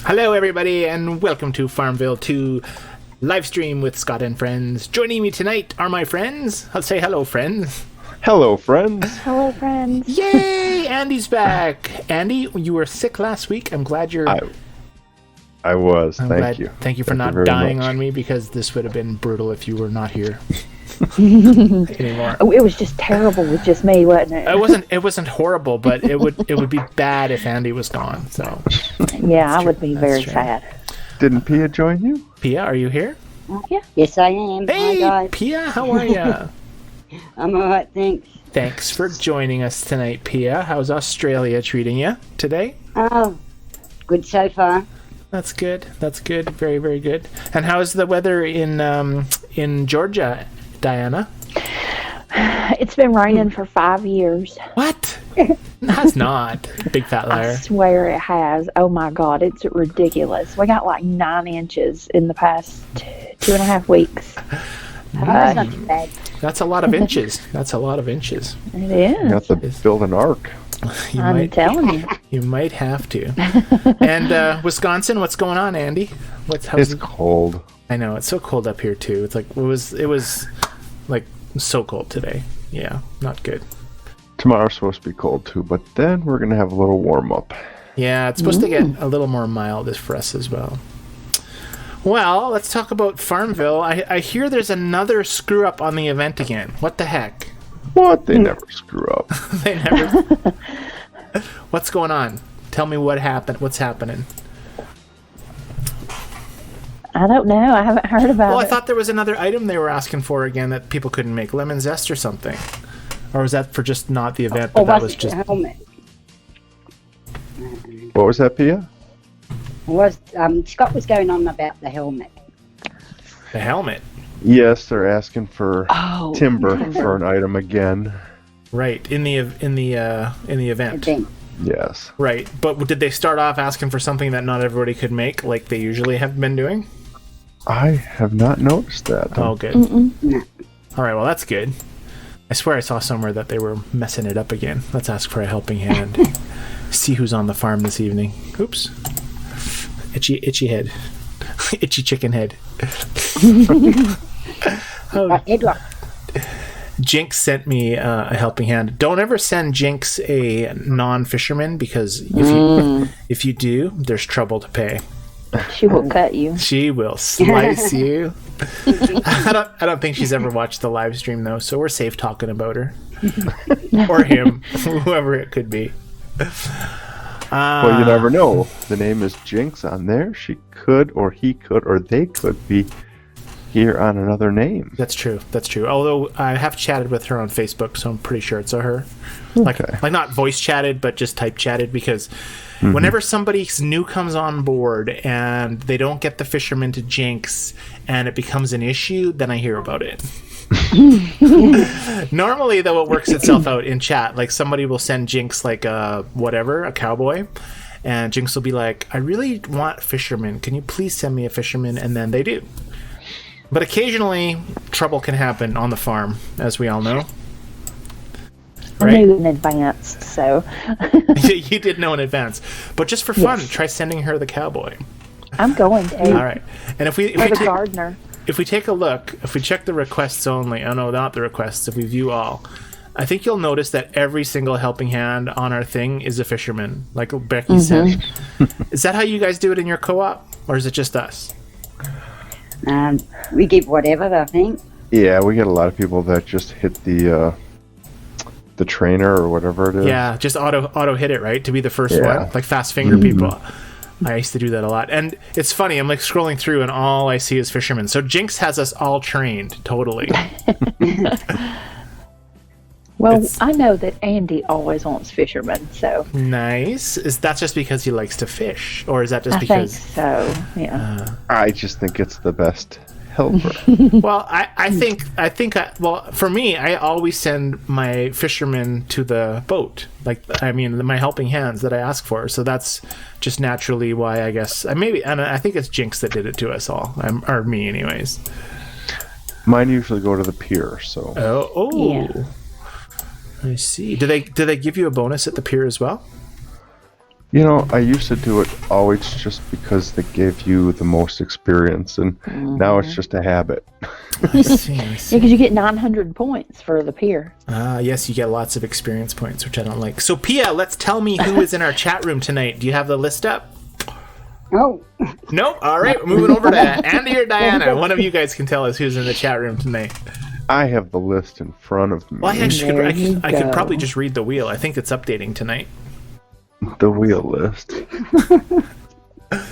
Hello, everybody, and welcome to FarmVille 2 live stream with Scott and friends. Joining me tonight are my friends. I'll say hello, friends. Hello, friends. Hello, friends. Yay! Andy's back. Andy, you were sick last week. I'm glad you're... I was. Thank you. Thank you for not dying on me, because this would have been brutal if you were not here anymore. Oh, it was just terrible with just me, wasn't it? It wasn't horrible, but it would be bad if Andy was gone. So yeah, I would be very sad. Didn't Pia join you? Pia, are you here? Yeah. Yes, I am. Hey, Hi, guys. Pia, how are ya? I'm all right, thanks. Thanks for joining us tonight, Pia. How's Australia treating you today? Oh, good so far. That's good. That's good. Very, very good. And how's the weather in Georgia, Diana? It's been raining for 5 years. What? That's not. Big fat liar. I swear it has. Oh my God, it's ridiculous. We got like 9 inches in the past 2.5 weeks. That's not too bad. That's a lot of inches. That's a lot of inches. It is. You have to build an ark. I'm telling you. You might have to. And Wisconsin, what's going on, Andy? It's cold. I know, it's so cold up here too. It's like it was like so cold today. Yeah, not good. Tomorrow's supposed to be cold too, but then we're gonna have a little warm up. Yeah, it's supposed to get a little more mild for us as well. Well, let's talk about FarmVille. I hear there's another screw up on the event again. What the heck? What? They never screw up. They never. What's going on? Tell me what happened. What's happening? I don't know. I haven't heard about it. Well, I thought there was another item they were asking for again that people couldn't make. Lemon zest or something. Or was that for just not the event, but that was just... helmet. What was that, Pia? Scott was going on about the helmet. The helmet? Yes, they're asking for timber timber. for an item again. Right, in the event. Yes. Right, but did they start off asking for something that not everybody could make, like they usually have been doing? I have not noticed that. Oh, good. No. All right, well, that's good. I swear I saw somewhere that they were messing it up again. Let's ask for a helping hand. See who's on the farm this evening. Oops. Itchy head. Itchy chicken head. Edward. Jinx sent me a helping hand. Don't ever send Jinx a non-fisherman, because if you do, there's trouble to pay. She will cut you. She will slice you. I don't think she's ever watched the live stream though, so we're safe talking about her or him, whoever it could be. Well, you never know. The name is Jinx on there. She could, or he could, or they could be here on another name. That's true. That's true. Although I have chatted with her on Facebook, so I'm pretty sure it's a her. Like not voice chatted, but just type chatted, because whenever somebody new comes on board and they don't get the fisherman to Jinx and it becomes an issue, then I hear about it. Normally, though, it works itself out in chat. Like somebody will send Jinx like a cowboy, and Jinx will be like, "I really want fisherman. Can you please send me a fisherman?" And then they do. But occasionally, trouble can happen on the farm, as we all know. Right? I knew in advance, so. You did know in advance. But just for fun, try sending her the cowboy. I'm going to. All right. And if we gardener. If we take a look, if we check the requests only, oh no, not the requests, if we view all, I think you'll notice that every single helping hand on our thing is a fisherman, like Becky said. Is that how you guys do it in your co-op, or is it just us? We give whatever, I think. Yeah, we get a lot of people that just hit the trainer or whatever it is. Yeah, just auto hit it, right? To be the first one, like fast finger people. I used to do that a lot. And it's funny, I'm like scrolling through and all I see is fishermen. So Jinx has us all trained, totally. Well, I know that Andy always wants fishermen, so. Nice. That's just because he likes to fish? Or is that just I because... think so, yeah. I just think it's the best helper. Well, I think, for me, I always send my fishermen to the boat. Like, I mean, my helping hands that I ask for. So that's just naturally why, I guess, and I think it's Jinx that did it to us all, or me anyways. Mine usually go to the pier, so. Oh. Yeah. I see. Do they give you a bonus at the pier as well? You know, I used to do it always just because they gave you the most experience, and now it's just a habit. I see. Yeah, because you get 900 points for the pier. Yes, you get lots of experience points, which I don't like. So, Pia, let's tell me who is in our chat room tonight. Do you have the list up? Oh, Nope. All right, we're moving over to Andy or Diana. One of you guys can tell us who's in the chat room tonight. I have the list in front of me. Well, I actually There you I could go. probably just read the wheel. I think it's updating tonight. The wheel list.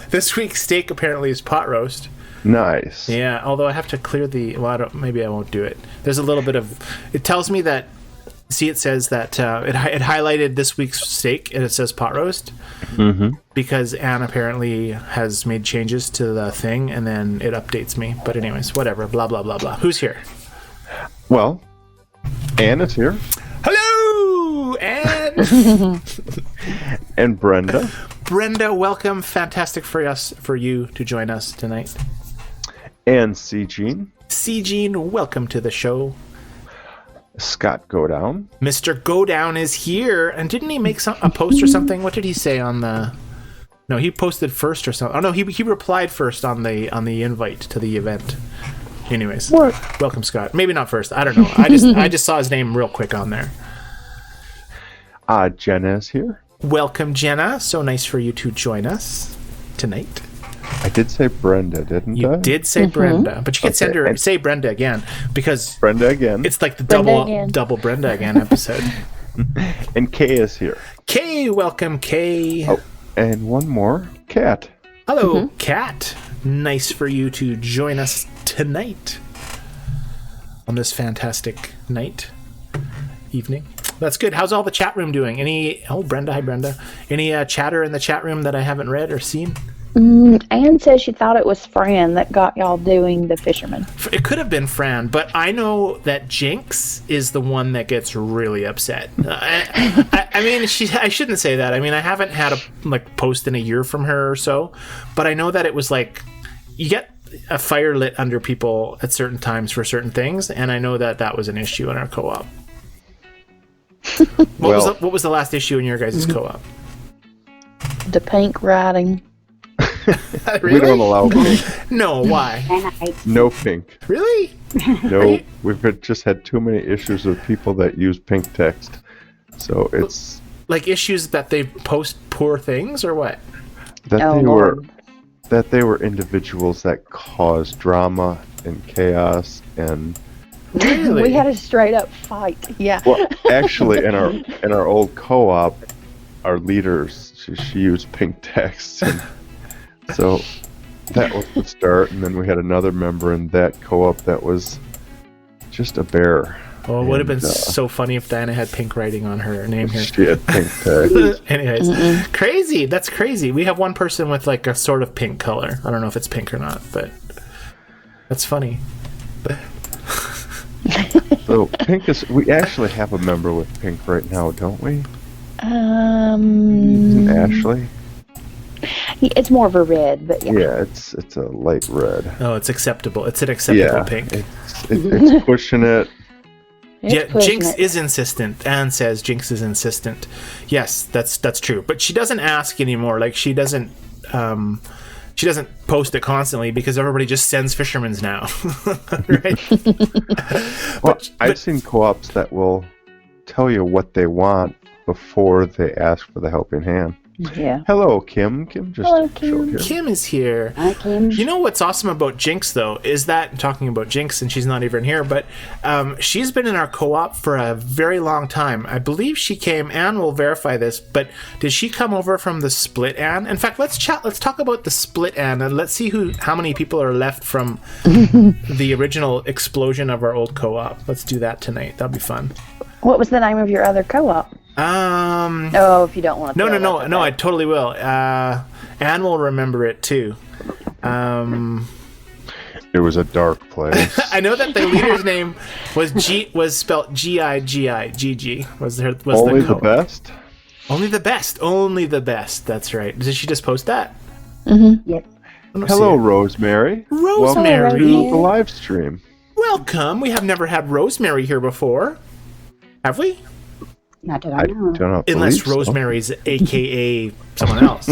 This week's steak apparently is pot roast. Nice. Yeah, although I have to clear the... Well, maybe I won't do it. There's a little bit of... It tells me that... See, it says that it highlighted this week's steak, and it says pot roast. Mm-hmm. Because Anne apparently has made changes to the thing, and then it updates me. But anyways, whatever. Blah, blah, blah, blah. Who's here? Well, Anne is here. Hello, Anne! And Brenda. Brenda, welcome. Fantastic for you to join us tonight. And C. Jean. C. Jean, welcome to the show. Scott Godown. Mr. Go Down is here, and didn't he make a post or something? What did he say on the? No, he posted first or something. Oh no, he replied first on the invite to the event. Anyways, welcome Scott. Maybe not first. I don't know. I just saw his name real quick on there. Jenna is here. Welcome Jenna. So nice for you to join us tonight. I did say Brenda, didn't I? You did say Brenda, but you can say Brenda again because Brenda again. it's like the Brenda double Brenda again episode. And Kay is here. Kay, welcome Kay. Oh, and one more, Kat. Hello, Kat. Nice for you to join us tonight on this fantastic evening. That's good. How's all the chat room doing? Brenda, hi Brenda. Any chatter in the chat room that I haven't read or seen? Anne says she thought it was Fran that got y'all doing the fisherman. It could have been Fran, but I know that Jinx is the one that gets really upset. I mean, I shouldn't say that. I mean, I haven't had a post in a year from her or so, but I know that it was like you get a fire lit under people at certain times for certain things, and I know that was an issue in our co-op. What was the last issue in your guys' co-op? The pink writing. Really? We don't allow pink. No, why? and I hate No pink. Really? No, we've just had too many issues with people that use pink text. So it's Like issues that they post poor things or what? that Oh, they Lord. were individuals that caused drama and chaos and Really? We had a straight up fight. Yeah. well, actually in our old co-op, our leaders she used pink text, and so that was the start. And then we had another member in that co-op that was just a bear. Well, it would have been And, so funny if Diana had pink writing on her name here. She had pink text. Anyways, crazy. That's crazy. We have one person with like a sort of pink color. I don't know if it's pink or not, but that's funny. So pink is. We actually have a member with pink right now, don't we? Isn't Ashley? It's more of a red, but yeah. Yeah, it's a light red. Oh, it's acceptable. It's an acceptable Yeah, pink. it's pushing it. It's Yeah, pushing Jinx it. is insistent. Anne says Jinx is insistent. Yes, that's true. But she doesn't ask anymore. Like she doesn't post it constantly because everybody just sends fishermen's now. Right? Well, I've seen co-ops that will tell you what they want before they ask for the helping hand. Yeah. Hello, Kim. Kim just Hello, showed Kim. here. Kim is here. I can. You know what's awesome about Jinx, though, is that, talking about Jinx, and she's not even here, but she's been in our co-op for a very long time. I believe she came, Anne will verify this, but did she come over from the split Anne? In fact, let's talk about the split Anne, and let's see how many people are left from the original explosion of our old co-op. Let's do that tonight. That'll be fun. What was the name of your other co-op? Oh, if you don't want to. No, I totally will. Anne will remember it too. It was a dark place. I know that the leader's name was spelled G-I-G-I. Was Only the the best? Only the best. Only the best. That's right. Did she just post that? Yep. I don't Hello, see it. Rosemary. Rosemary. Welcome to the live stream. Welcome. We have never had Rosemary here before. Have we? I don't I know. do not Unless believe so. Rosemary's AKA someone else.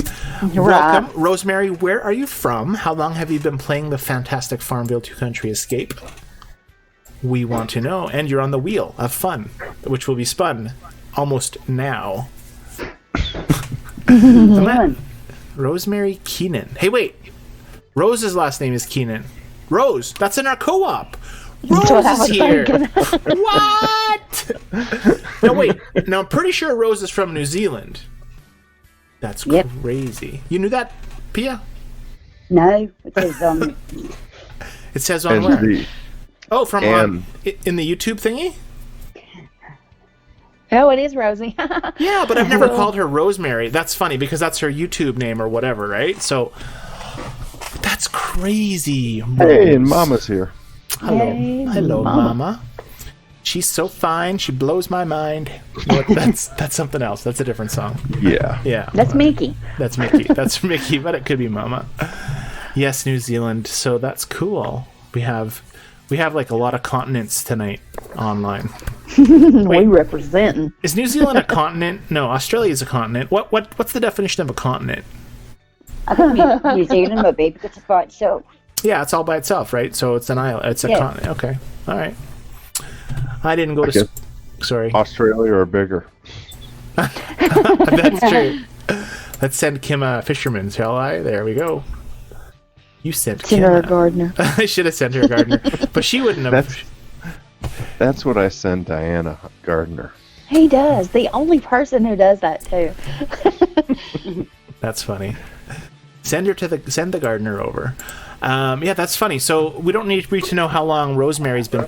Welcome. Rosemary, where are you from? How long have you been playing the fantastic FarmVille 2 Country Escape? We want to know. And you're on the wheel of fun, which will be spun almost now. Rosemary Keenan. Hey, wait. Rose's last name is Keenan. Rose, that's in our co-op. Rose is here. What? No, wait. Now, I'm pretty sure Rose is from New Zealand. That's crazy. You knew that, Pia? No, it says It says on And where? Oh, from and- in the YouTube thingy? Oh, it is Rosie. Yeah, but I've never called her Rosemary. That's funny because that's her YouTube name or whatever, right? So that's crazy. Hey, and Mama's here. Hello. Hey, Hello, Mama. Mama. She's so fine. She blows my mind. What, that's something else. That's a different song. Yeah. Yeah. That's Mickey. That's Mickey. That's Mickey, but it could be Mama. Yes, New Zealand. So that's cool. We have like a lot of continents tonight online. We representing. Is New Zealand a continent? No, Australia is a continent. What's the definition of a continent? I think New Zealand would be because it's by itself. Yeah, it's all by itself, right? So it's an island. It's a continent. Okay. All right. I didn't go to guess sorry. Australia or bigger. That's true. Let's send Kim a fisherman, shall I? There we go. You sent Kim Sarah a Gardner. I should have sent her a gardener. But she wouldn't have. That's what I send Diana Gardner. He does. The only person who does that too. That's funny. Send the gardener over. Yeah, that's funny. So we don't need to know how long Rosemary's been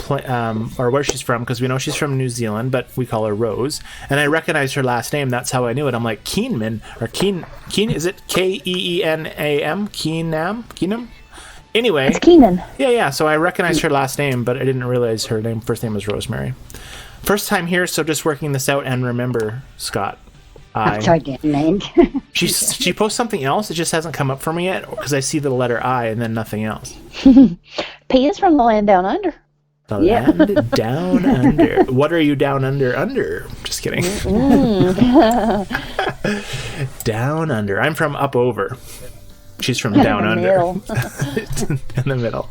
or where she's from, because we know she's from New Zealand, but we call her Rose. And I recognize her last name. That's how I knew it. I'm like, Keenman or Keen. Is it Keenam? Keenam? Anyway, It's Keenan. yeah. So I recognized her last name, but I didn't realize her first name was Rosemary. First time here, so just working this out. And remember, Scott, I've tried that land. she posts something else. It just hasn't come up for me yet because I see the letter I and then nothing else. P is from the land down under. The land down under. What are you down under? Just kidding. Down under. I'm from up over. She's from down under. In the middle.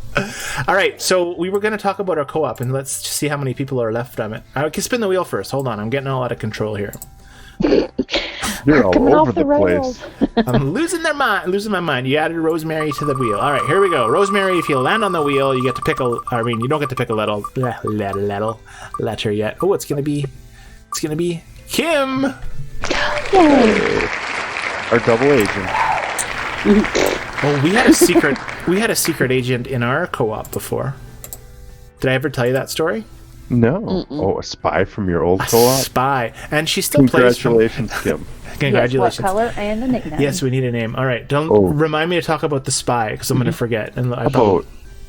All right, so we were going to talk about our co-op, and let's just see how many people are left from it. I can spin the wheel first. Hold on, I'm getting all out of control here. You're all Coming over off the the rails. place. I'm losing my mind. You added Rosemary to the wheel. All right, here we go. Rosemary, if you land on the wheel, you get to pick you don't get to pick a letter yet. Oh, it's gonna be Kim. Yay. Our double agent. Oh, we had a secret agent in our co-op before. Did I ever tell you that story? No. Oh, a spy from your old co-op? Spy, and she still plays. Congratulations, Kim. Congratulations. Yes, what color and the nickname. Yes, we need a name. All right, don't remind me to talk about the spy because I'm going to forget. And I About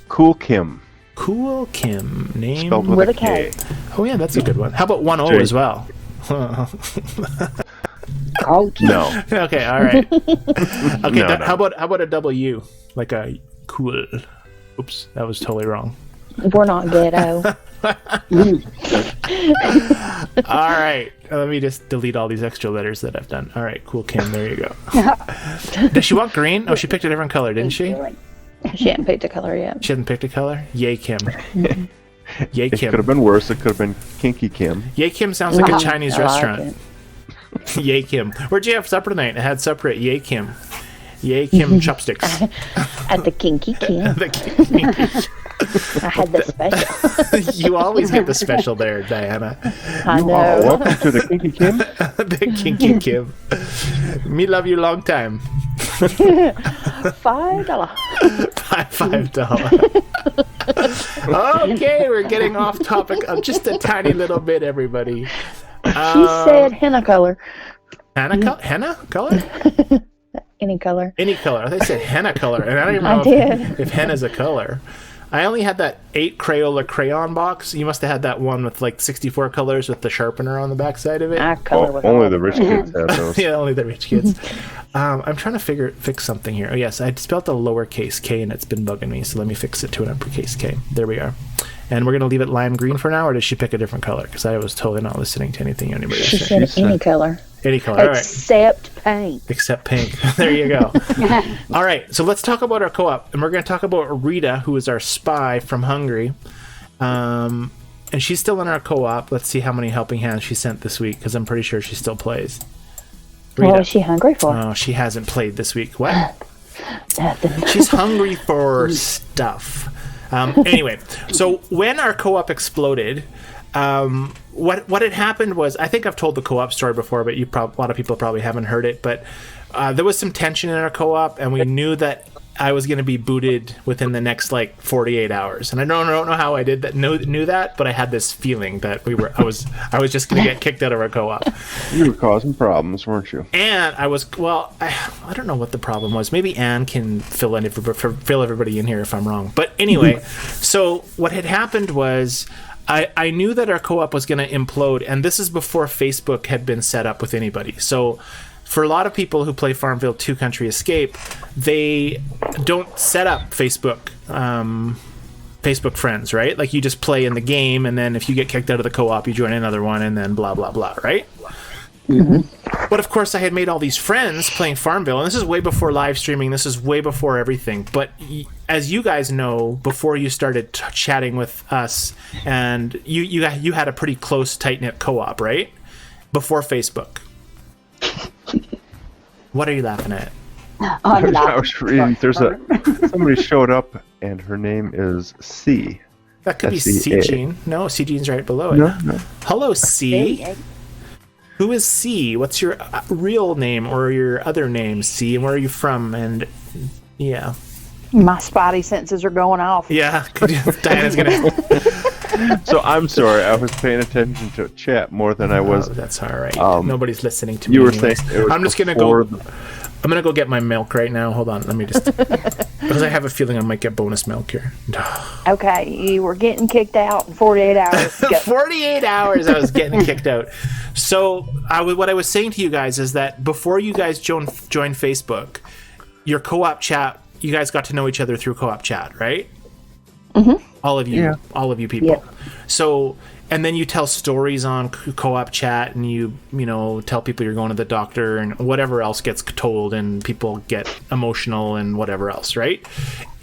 Cool Kim. Cool Kim name Spelled With with a a K. K. Oh yeah, that's a good one. How about 1 O Jake. as well? Oh, No. Okay, all right. Okay, No. how about a W, like a cool? Oops, that was totally wrong. We're not ghetto. All right, let me just delete all these extra letters that I've done. All right, cool, Kim. There you go. Does she want green? Oh, she picked a different color, didn't she? She hadn't picked a color yet. She hasn't picked a color. Yay, Kim. Yay, It could Kim. have been worse. It could have been Kinky Kim. Yay, Kim sounds like a Chinese I like restaurant. Yay, Kim. Where'd you have supper tonight? I had supper at Yay, Kim. Yay, Kim chopsticks. At the Kinky Kim. I had the special. You always get the special there, Diana. I Oh, know. welcome to the Kinky Kim. The Kinky Kim. Me love you long time. $5. $5. Okay, we're getting off topic just a tiny little bit, everybody. She said henna color. Henna color? Any color. Any color. I think I said henna color, and I don't even know if henna's a color. I only had that 8 Crayola crayon box. You must have had that one with like 64 colors with the sharpener on the backside of it. I color with Only all the of rich them. kids have those. Yeah, only the rich kids. I'm trying to fix something here. Oh yes, I spelled the lowercase K and it's been bugging me. So let me fix it to an uppercase K. There we are. And we're going to leave it lime green for now, or did she pick a different color? Because I was totally not listening to anything anybody She said. said any color. Any color, all right. Except pink. Except pink. There you go. All right, so let's talk about our co-op. And we're going to talk about Rita, who is our spy from Hungary. And she's still in our co-op. Let's see how many helping hands she sent this week, because I'm pretty sure she still plays. Rita. What was she hungry for? Oh, she hasn't played this week. What? Nothing. She's hungry for stuff. Anyway, so when our co-op exploded, what had happened was, I think I've told the co-op story before, but a lot of people probably haven't heard it, but there was some tension in our co-op, and we knew that I was going to be booted within the next 48 hours. And I don't know how I did that, knew that, but I had this feeling that I was just going to get kicked out of our co-op. You were causing problems, weren't you? And I was, I don't know what the problem was. Maybe Anne can fill everybody in here if I'm wrong. But anyway, so what had happened was I knew that our co-op was going to implode, and this is before Facebook had been set up with anybody. So for a lot of people who play FarmVille 2 Country Escape, they don't set up Facebook friends, right? Like, you just play in the game, and then if you get kicked out of the co-op, you join another one, and then blah, blah, blah, right? Mm-hmm. But of course, I had made all these friends playing FarmVille, and this is way before live streaming. This is way before everything. But as you guys know, before you started chatting with us, and you had a pretty close, tight-knit co-op, right? Before Facebook. What are you laughing at? I was reading. Somebody showed up, and her name is C. That could be C Gene. No, C Gene's right below it. No. Hello, C. Who is C? What's your real name or your other name, C? And where are you from? And yeah. My spidey senses are going off. Yeah, Diana's gonna. So I'm sorry, I was paying attention to chat more than I was. Oh, that's all right. Nobody's listening to me. You were anyways. saying it was I'm just gonna go. I'm gonna go get my milk right now. Hold on, let me just, because I have a feeling I might get bonus milk here. Okay, you were getting kicked out in 48 hours. 48 hours I was getting kicked out. So what I was saying to you guys is that before you guys joined Facebook, your co-op chat, you guys got to know each other through co-op chat, right? Mm-hmm. All of you people. Yep. So, and then you tell stories on co-op chat, and you tell people you're going to the doctor, and whatever else gets told, and people get emotional and whatever else, right?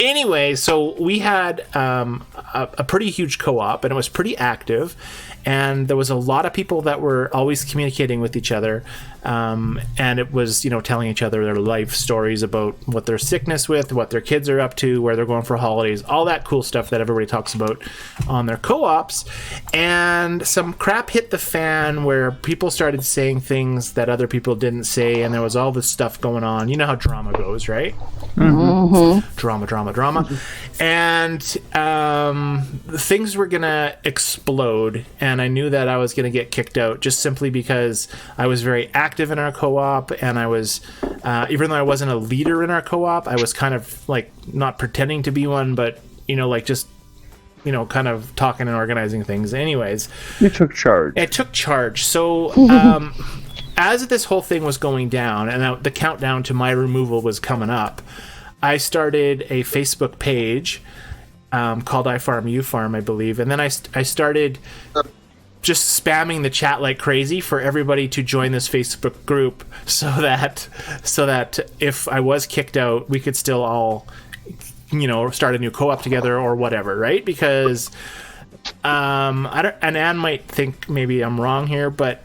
Anyway, so we had a pretty huge co-op, and it was pretty active, and there was a lot of people that were always communicating with each other, and it was telling each other their life stories about what their sickness with, what their kids are up to, where they're going for holidays, all that cool stuff that everybody talks about on their co-ops. And some crap hit the fan where people started saying things that other people didn't say, and there was all this stuff going on. You know how drama goes, right? Mm-hmm. Drama. And things were gonna explode, and I knew that I was gonna get kicked out just simply because I was very active in our co-op, and I was even though I wasn't a leader in our co-op, I was kind of not pretending to be one, but just kind of talking and organizing things. Anyways, you took charge. I took charge. So as this whole thing was going down, and the countdown to my removal was coming up, I started a Facebook page called I Farm You Farm, I believe, and then I started just spamming the chat like crazy for everybody to join this Facebook group, so that if I was kicked out, we could still all start a new co-op together or whatever, right? Because and Anne might think maybe I'm wrong here, but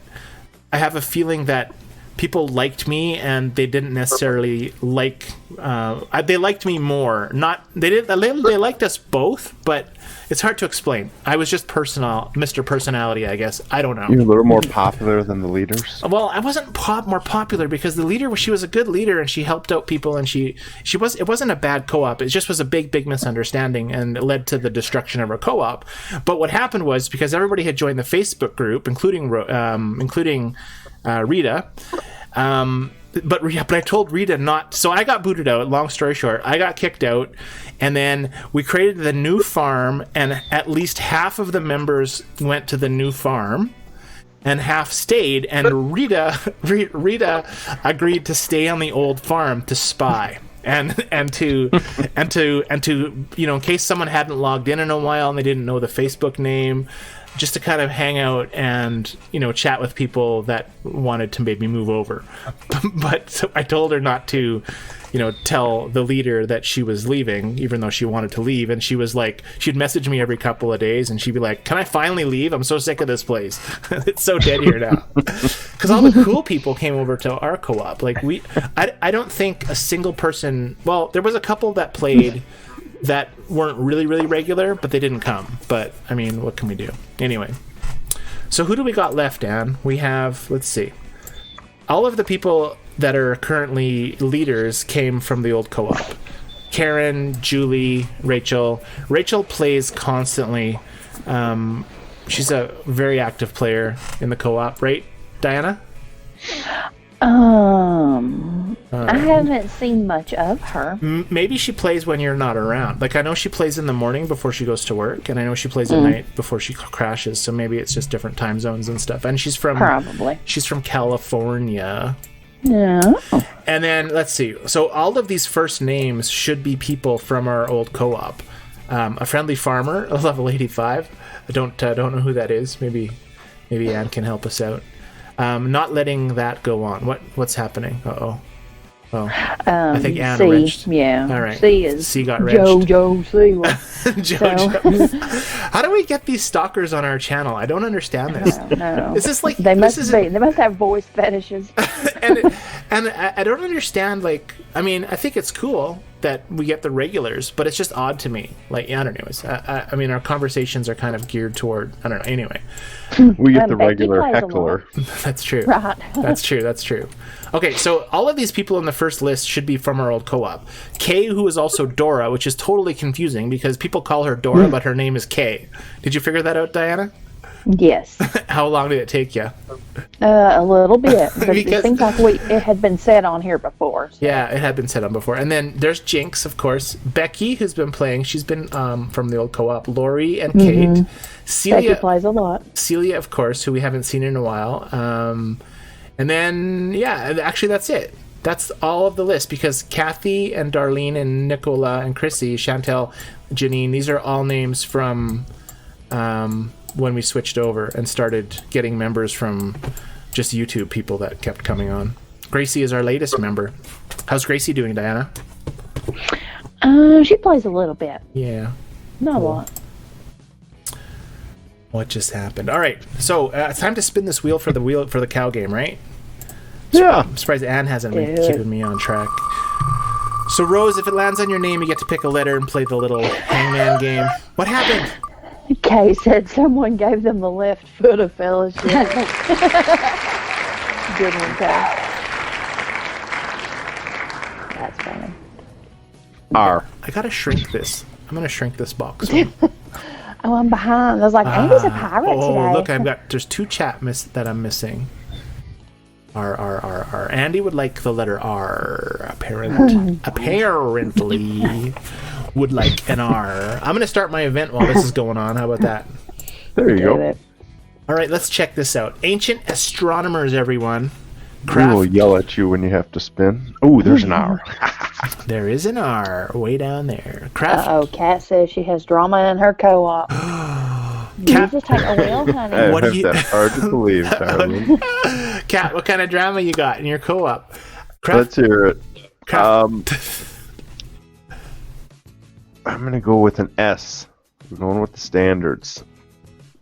I have a feeling that people liked me, and they didn't necessarily they liked me more. They liked us both, but it's hard to explain. I was just Mr. Personality, I guess. I don't know. You're a little more popular than the leaders? Well, I wasn't more popular because the leader, she was a good leader, and she helped out people, and it wasn't a bad co-op. It just was a big misunderstanding, and it led to the destruction of our co-op. But what happened was, because everybody had joined the Facebook group, including Rita, but I told Rita not. So I got booted out. Long story short, I got kicked out, and then we created the new farm, and at least half of the members went to the new farm, and half stayed. And Rita agreed to stay on the old farm to spy. and to in case someone hadn't logged in a while and they didn't know the Facebook name, just to kind of hang out and chat with people that wanted to maybe move over. But so I told her not to tell the leader that she was leaving, even though she wanted to leave. And she was like, she'd message me every couple of days and she'd be like, can I finally leave? I'm so sick of this place. It's so dead here now. Because all the cool people came over to our co-op. Like I don't think a single person, well, there was a couple that played that weren't really, really regular, but they didn't come. But I mean, what can we do? Anyway, so who do we got left, Dan? We have, let's see, all of the people that are currently leaders came from the old co-op. Karen, Julie, Rachel. Rachel plays constantly. She's a very active player in the co-op, right, Diana? I haven't seen much of her. Maybe she plays when you're not around. Like, I know she plays in the morning before she goes to work, and I know she plays at night before she crashes, so maybe it's just different time zones and stuff. And she's from California. Yeah. And then, let's see. So all of these first names should be people from our old co-op. A friendly farmer, a level 85. I don't know who that is. Maybe Anne can help us out. Not letting that go on. What's happening? Uh-oh. Oh, I think Anne wrenched. Yeah. All right. C got wrenched. JoJo C. JoJo. How do we get these stalkers on our channel? I don't understand this. No. Is this like they must have voice fetishes. and I don't understand. Like, I mean, I think it's cool that we get the regulars, but it's just odd to me. Like, I don't know. I mean, our conversations are kind of geared toward, I don't know. Anyway, we get the regular heckler. That's true. Right. That's true. Okay, so all of these people in the first list should be from our old co-op. Kay, who is also Dora, which is totally confusing because people call her Dora, but her name is Kay. Did you figure that out, Diana? Yes. How long did it take you? A little bit, but it seems like it had been said on here before. So. Yeah, it had been said on before. And then there's Jinx, of course. Becky, who's been playing. She's been from the old co-op. Lori and Kate. Celia Becky plays a lot. Celia, of course, who we haven't seen in a while. And then, yeah, actually that's it. That's all of the list because Kathy and Darlene and Nicola and Chrissy, Chantel, Janine, these are all names from when we switched over and started getting members from just YouTube people that kept coming on. Gracie is our latest member. How's Gracie doing, Diana? She plays a little bit. Yeah. Not a lot. What just happened? All right, so it's time to spin this wheel for the cow game, right? Yeah. I'm surprised Anne hasn't been keeping me on track. So Rose, if it lands on your name, you get to pick a letter and play the little hangman game. What happened? Kay said someone gave them the left foot of fellowship. Good one, Kay. That's funny. R. I gotta shrink this. I'm gonna shrink this box. Oh, I'm behind. I was like, Andy's a pirate today. Look, there's two chat that I'm missing. R. Andy would like the letter R. Apparently would like an R. I'm going to start my event while this is going on. How about that? There you go. All right, let's check this out. Ancient astronomers, everyone. We will yell at you when you have to spin. Oh, there's an R. There is an R way down there. Kat says she has drama in her co-op. You just take a wheel, honey. What do you... That's hard to believe, Darlene. Kat, what kind of drama you got in your co-op? Let's hear it. I'm going to go with an S. We're going with the standards.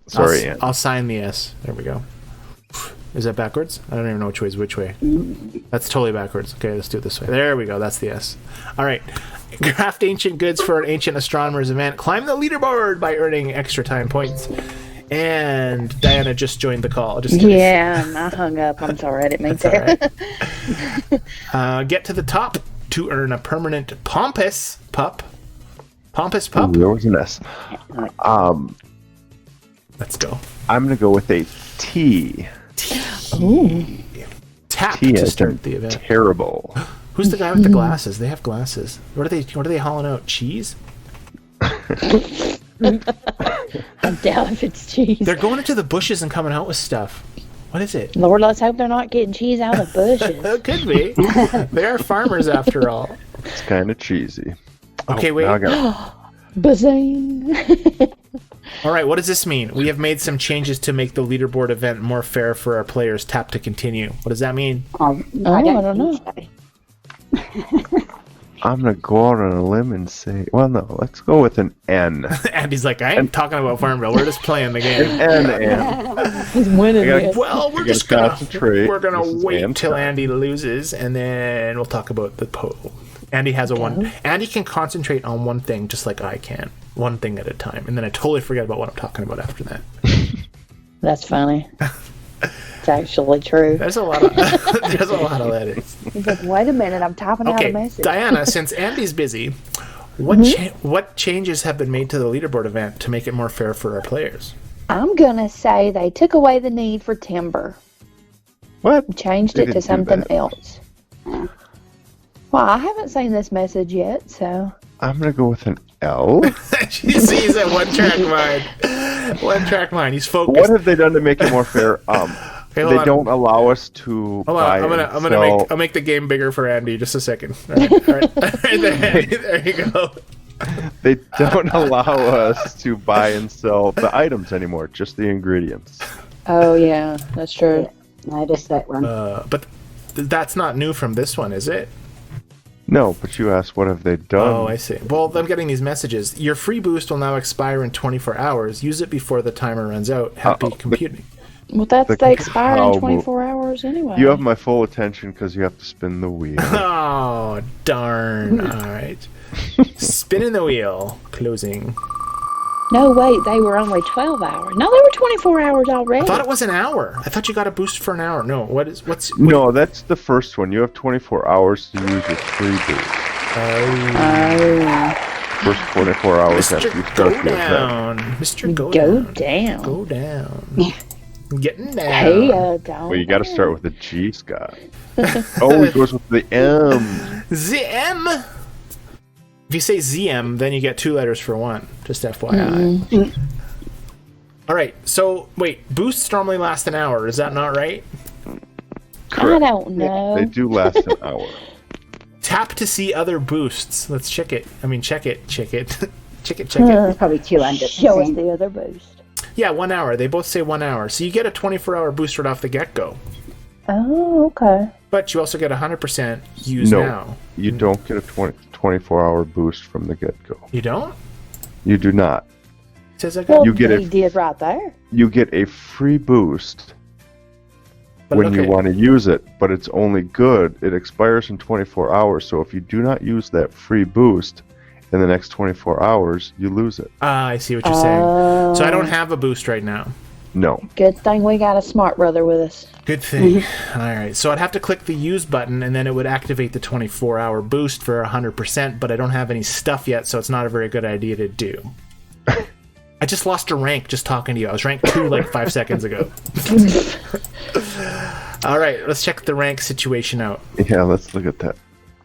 Sorry, Ann. I'll sign the S. There we go. Is that backwards? I don't even know which way is which way. That's totally backwards. Okay, let's do it this way. There we go. That's the S. All right. Craft ancient goods for an ancient astronomers event. Climb the leaderboard by earning extra time points. And Diana just joined the call. Yeah, I hung up. I'm sorry. I didn't mean to. Right. Get to the top to earn a permanent pompous pup. Pompous pup? Ooh, there was an S. Let's go. I'm going to go with a T. Ooh. Tap T to start the event. Terrible. Who's the guy with the glasses? They have glasses. What are they hauling out? Cheese? I doubt if it's cheese. They're going into the bushes and coming out with stuff. What is it? Lord, let's hope they're not getting cheese out of the bushes. It could be. They are farmers after all. It's kind of cheesy. Okay, wait. Now I got Bazing. All right, what does this mean? We have made some changes to make the leaderboard event more fair for our players. Tap to continue. What does that mean? I don't know. think so. I'm gonna go out on a limb and say, well, no, let's go with an N. Andy's like, I ain't talking about FarmVille. We're just playing the game. N. He's winning I gotta- this. Well, we're You just gotta gonna concentrate. we're gonna This is wait Andy. till Andy loses, and then we'll talk about the poll. Andy has a one. Andy can concentrate on one thing, just like I can, one thing at a time, and then I totally forget about what I'm talking about after that. That's funny. It's actually true. There's a lot of there's a lot of letters. He's like, wait a minute, I'm typing out Okay, a message. Diana, since Andy's busy, what changes have been made to the leaderboard event to make it more fair for our players? I'm gonna say they took away the need for timber. What? Changed They it to didn't do something that. else. Well, I haven't seen this message yet, so I'm gonna go with an L. She sees that one track mind. One track mind. He's focused. What have they done to make it more fair? Okay, hold They on. don't allow us to Hold buy on, and I'm sell. gonna I'll make the game bigger for Andy. Just a second. All right, all right. There you go. They don't allow us to buy and sell the items anymore, just the ingredients. oh yeah, that's true. Noticed that one. But that's not new from this one, is it? No, but you asked what have they done? Oh, I see. Well, I'm getting these messages. Your free boost will now expire in 24 hours. Use it before the timer runs out. Happy computing. Well, that's The they expire cow in 24 hours anyway. You have my full attention because you have to spin the wheel. Oh, darn. All right. Spinning the wheel. Closing. No, wait, they were only 12 hours. No, they were 24 hours already. I thought it was an hour. I thought you got a boost for an hour. No, what's... No, that's the first one. You have 24 hours to use your free boost. Oh, First 24 hours after you Mr. start Go the event. Down. Mr. Go go Down. down. Go down. Getting down. Hey, down. Well, you got to start with the G, Scott. Oh, he goes with the M. ZM. If you say ZM, then you get 2 letters for 1. Just FYI. All right. So wait, boosts normally last an hour. Is that not right? I don't know. They do last an hour. Tap to see other boosts. Let's check it. I mean, check it. Check it. check it. It's probably 200%. Show us the other boost. Yeah, 1 hour. They both say 1 hour. So you get a 24-hour boost right off the get-go. Oh, okay. But you also get 100% use No, now. you don't get a 24-hour boost from the get-go. You don't? You do not. It says I got. Well, You get he it. did right there. You get a free boost but when you okay. want to use it, but it's only good. It expires in 24 hours, so if you do not use that free boost in the next 24 hours, you lose it. Ah, I see what you're saying. So I don't have a boost right now. No. Good thing we got a smart brother with us. Good thing. All right. So I'd have to click the use button, and then it would activate the 24-hour boost for 100%, but I don't have any stuff yet, so it's not a very good idea to do. I just lost a rank just talking to you. I was rank 2 like 5 seconds ago. All right. Let's check the rank situation out. Yeah, let's look at that.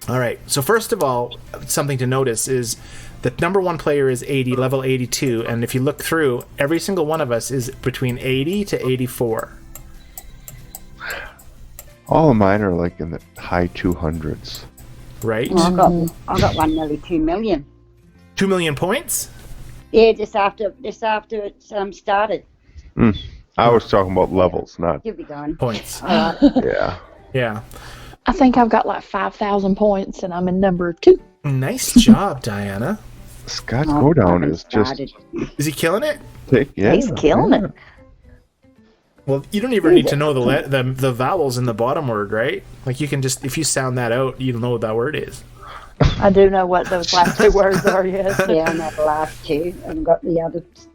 All right. So first of all, something to notice is that number 1 player is 80, level 82, and if you look through, every single one of us is between 80 to 84. All of mine are like in the high 200s. Right? Well, I got one nearly 2 million. 2 million points? Yeah, just after it started. I was talking about levels, not... You'll be going. Points. Yeah. Yeah. I think I've got like 5,000 points, and I'm in number 2. Nice job, Diana. Scott's go down is just... Is he killing it? Yeah, He's killing it. Well, you don't even need to know the vowels in the bottom word, right? Like you can just, if you sound that out, you know what that word is. I do know what those last 2 words are, yes. Yeah, I know the last 2. I haven't got the others.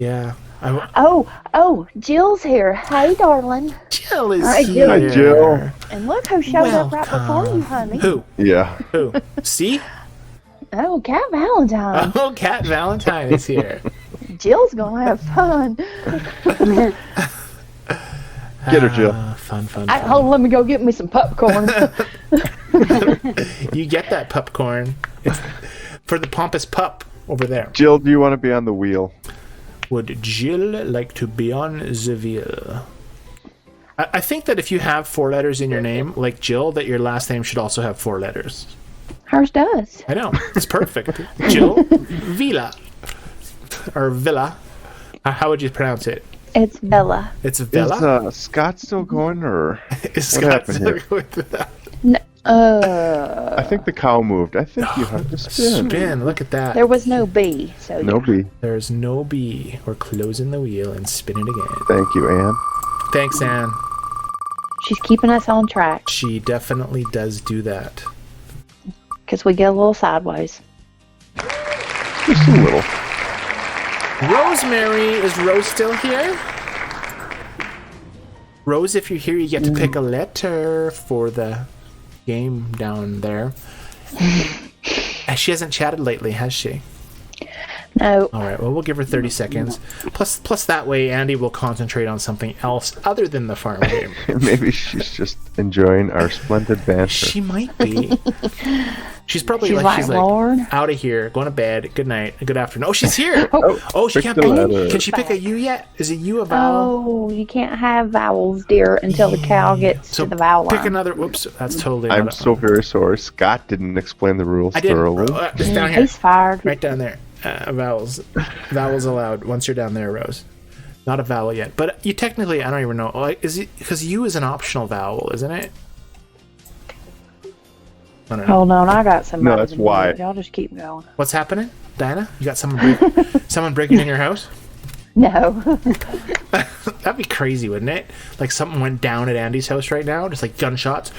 Yeah. Oh, Jill's here. Hey, darling. Jill is Hi, here. Jill. Hi, Jill. And look who showed up right before you, honey. Who? Yeah. Who? See? Oh, Cat Valentine. Oh, Cat Valentine is here. Jill's gonna have fun. Get her, Jill. Fun. Hold on, let me go get me some popcorn. You get that popcorn. It's for the pompous pup over there. Jill, do you want to be on the wheel? Would Jill like to be on the wheel? I think that if you have 4 letters in your name, like Jill, that your last name should also have 4 letters. Hers does. I know. It's perfect. Jill Villa. Or Villa. How would you pronounce it? It's Bella. It's Villa? Is Scott still going, or Is what Scott happened still here? going through that? I think the cow moved. I think you have to spin. Spin. Look at that. there was no B, so No B. There's no B. We're closing the wheel and spinning again. Thank you, Anne. Thanks, Anne. she's keeping us on track She definitely does do that. because we get a little sideways. Just a little. Rosemary, is Rose still here? Rose, if you're here, you get to pick a letter for the game down there. She hasn't chatted lately, has she? No, All right, well, we'll give her 30 seconds. Plus that way, Andy will concentrate on something else other than the farm game. Maybe she's just enjoying our splendid banter. She might be. She's probably she's like, Lord. out of here, going to bed, good night, good afternoon. Oh, she's here. She pick can't the pick. letter. Can she pick a U yet? Is a U a vowel? Oh, you can't have vowels, dear, until the cow gets So to the vowel pick line. another. Whoops, that's totally. I'm not- so very sorry. Scott didn't explain the rules I didn't. thoroughly. Just down here, He's fired. right down there. Vowels allowed once you're down there, Rose. Not a vowel yet, but you technically, I don't even know. Like, is it because U is an optional vowel, isn't it? I don't know. Hold on, I got somebody. No, that's to do why. it. Y'all just keep going. What's happening, Diana? You got someone breaking in your house? No. That'd be crazy, wouldn't it? Like something went down at Andy's house right now, just like gunshots.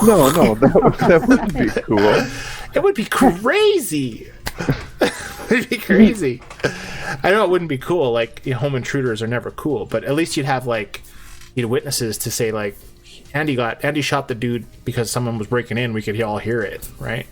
No, that wouldn't be cool. It would be crazy. It'd be crazy. I know it wouldn't be cool. Like, home intruders are never cool, but at least you'd have witnesses to say like, Andy shot the dude because someone was breaking in. We could all hear it, right?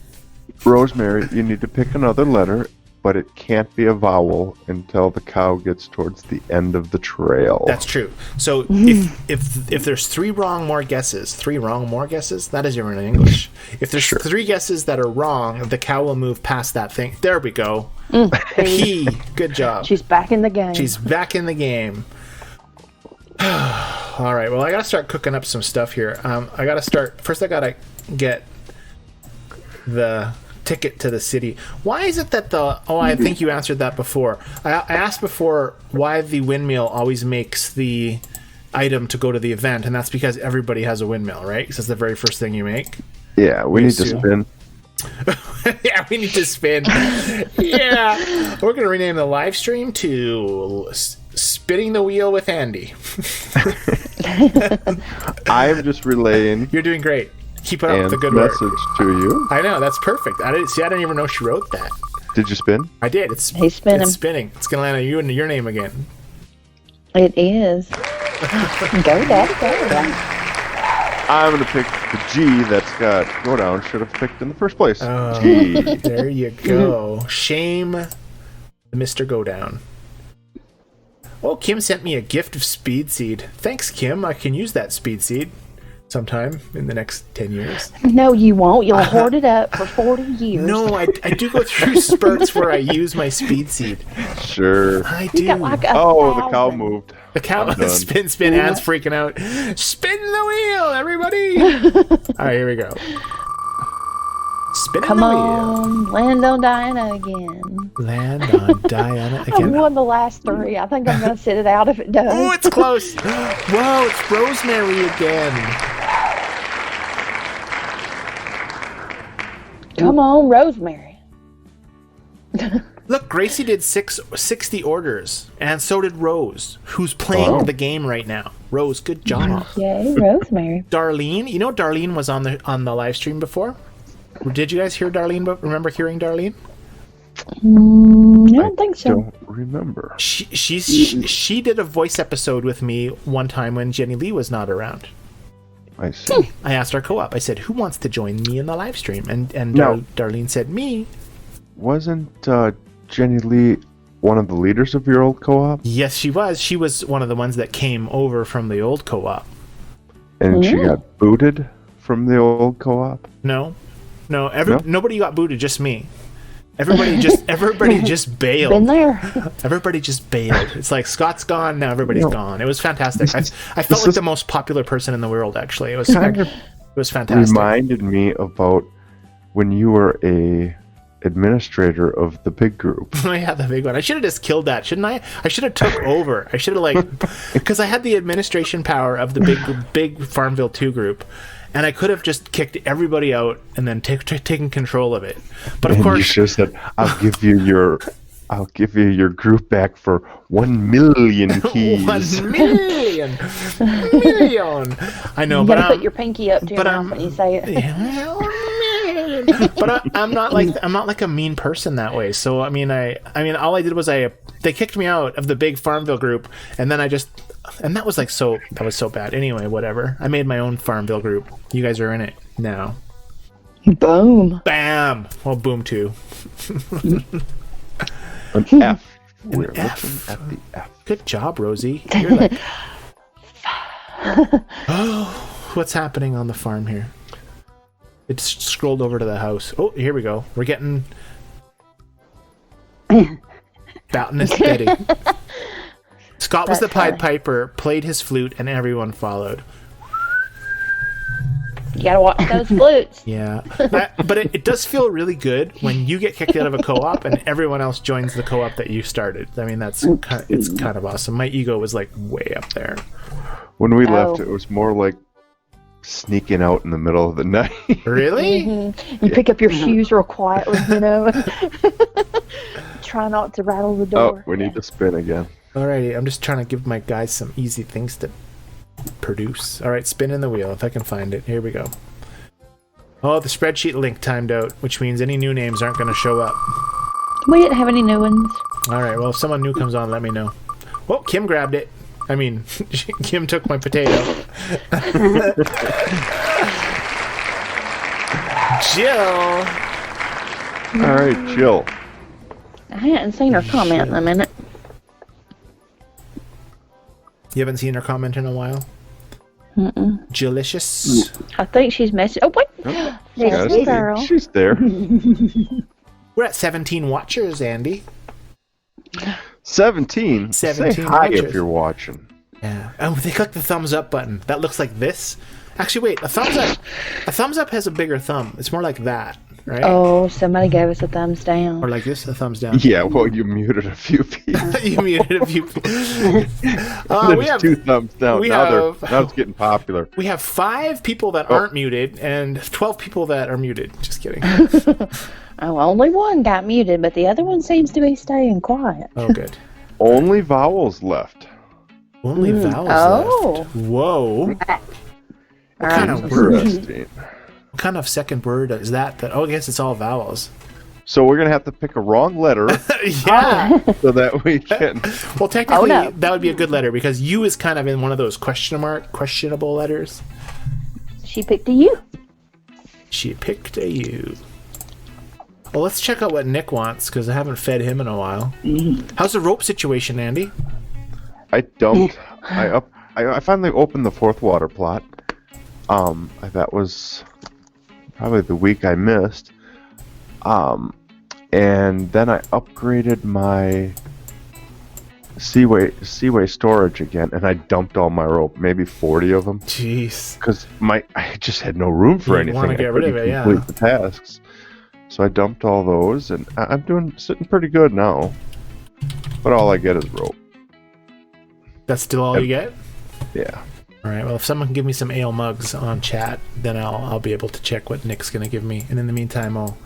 Rosemary, You need to pick another letter, but it can't be a vowel until the cow gets towards the end of the trail. That's true. So if there's three wrong more guesses, that is your in English. If there's 3 guesses that are wrong, the cow will move past that thing. There we go. Good job. She's back in the game. She's back in the game. All right. Well, I gotta start cooking up some stuff here. I gotta get the ticket to the city. Why is it that I think you answered that before. I asked before why the windmill always makes the item to go to the event, and that's because everybody has a windmill, right? Because that's the very first thing you make. Yeah, we need to assume. spin. Yeah, we need to spin. Yeah, we're gonna rename the live stream to Spinning the Wheel with Andy. I'm just relaying You're doing great. Keep up Anne's the good work. message to you. I know, that's perfect. I didn't even know she wrote that. Did you spin? I did. He's spinning. It's spinning. It's gonna land on you and your name again. It is. Go, Daddy, go. I'm going to pick the G that Scott Go Down should have picked in the first place. Oh, G. there you go. Shame, Mr. Go Down. Oh, Kim sent me a gift of speed seed. Thanks, Kim. I can use that speed seed sometime in the next 10 years. No, you won't. You'll hoard it up for 40 years. No, I do go through spurts where I use my speed seed. Sure. I You do. got like Oh, the cow 1,000. moved. The cow I'm done. spin. Anne's freaking out. Spin the wheel, everybody! All right, here we go. Spinning Come the wheel. on, land on Diana again. Land on Diana I again. won the last 3. I think I'm going to sit it out if it does. Oh, it's close. Whoa, it's Rosemary again. Come on, Rosemary. Look, Gracie did 60 orders, and so did Rose, who's playing Wow. the game right now. Rose, good job. Yay, Rosemary. Darlene, you know Darlene was on the live stream before? Did you guys hear Darlene? Remember hearing Darlene? I don't think so. Don't remember. She did a voice episode with me one time when Jenny Lee was not around. I see. I asked our co-op. I said, "Who wants to join me in the live stream?" And No. Darlene said, "Me." Wasn't Jenny Lee one of the leaders of your old co-op? Yes, she was. She was one of the ones that came over from the old co-op. And she got booted from the old co-op? No, No? nobody got booted, just me. Everybody just bailed. Been there. Everybody just bailed. It's like Scott's gone, now everybody's gone. It was fantastic. I felt like the most popular person in the world. Actually, it was fantastic. Reminded me about when you were a administrator of the big group. Oh yeah, the big one. I should have just killed that, shouldn't I? I should have took over. I should have because I had the administration power of the big FarmVille 2 group, and I could have just kicked everybody out and then taken control of it. But of course, you should have said, "I'll give you your group back for 1 million keys." 1 million. I know, You but gotta put your pinky up to your mouth when you say it. But I'm not like a mean person that way. So I mean all I did was they kicked me out of the big FarmVille group, and then that was so bad. Anyway, whatever. I made my own FarmVille group. You guys are in it now. Boom. Bam. Well, boom too. An F. We're F. looking at the F. Good job, Rosie. You're like, oh, what's happening on the farm here? It's scrolled over to the house. Oh, here we go. We're getting Bountinous Betty. Scott was the Pied Piper, played his flute, and everyone followed. You gotta watch those flutes. Yeah, but it does feel really good when you get kicked out of a co-op and everyone else joins the co-op that you started. I mean, it's kind of awesome. My ego was like way up there. When we left, it was more like sneaking out in the middle of the night. Really? Mm-hmm. You pick up your shoes real quietly, Try not to rattle the door. Oh, we need to spin again. Alrighty, I'm just trying to give my guys some easy things to produce. Alright, spin in the wheel if I can find it. Here we go. Oh, the spreadsheet link timed out, which means any new names aren't going to show up. We didn't have any new ones. Alright, well, if someone new comes on, let me know. Well, Kim grabbed it. I mean, Kim took my potato. Jill. All right, Jill. I hadn't seen her comment in a minute. You haven't seen her comment in a while? Mm-mm. Jillicious. I think she's messaged. Oh, wait. There's the girl. She's there. We're at 17 watchers, Andy. 17. 17 Say hi watchers. if you're watching. Yeah. Oh, they click the thumbs up button. That looks like this. Actually, wait. A thumbs up has a bigger thumb. It's more like that, right? Oh, somebody gave us a thumbs down. Or like this, a thumbs down. Yeah, well, you muted a few people. You muted a few people. There's 2 thumbs down. Now it's getting popular. We have 5 people that aren't muted and 12 people that are muted. Just kidding. Oh, only one got muted, but the other one seems to be staying quiet. Oh, good. Only vowels left. Only vowels left. Whoa. What kind of word? Interesting. What kind of second word is that? Oh, I guess it's all vowels. So we're going to have to pick a wrong letter Yeah. so that we can... Well, technically, that would be a good letter because U is kind of in one of those questionable letters. She picked a U. She picked a U. Well, let's check out what Nick wants because I haven't fed him in a while. How's the rope situation, Andy? I dumped... I finally opened the 4th water plot. That was probably the week I missed. And then I upgraded my seaway storage again, and I dumped all my rope, maybe 40 of them. Jeez. Because I just had no room for anything. Want to get rid of it, yeah. Complete the tasks. So I dumped all those, and I'm sitting pretty good now. But all I get is rope. That's still all you get? Yeah. All right. Well, if someone can give me some ale mugs on chat, then I'll be able to check what Nick's gonna give me. And in the meantime, I'll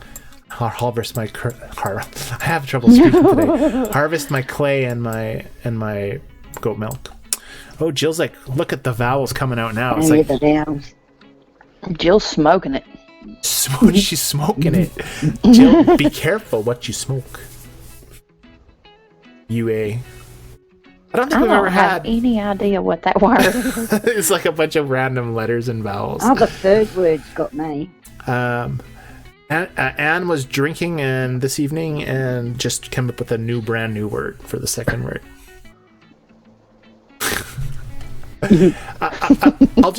harvest my I have trouble speaking today. Harvest my clay and my goat milk. Oh, Jill's like, look at the vowels coming out now. It's like the vowels. Jill's smoking it. She's smoking it. Jill, be careful what you smoke. UA. I don't think we've ever have had any idea what that word is. It's like a bunch of random letters and vowels. Oh, the third word's got me. Anne was drinking and this evening and just came up with a brand new word for the second word. I'll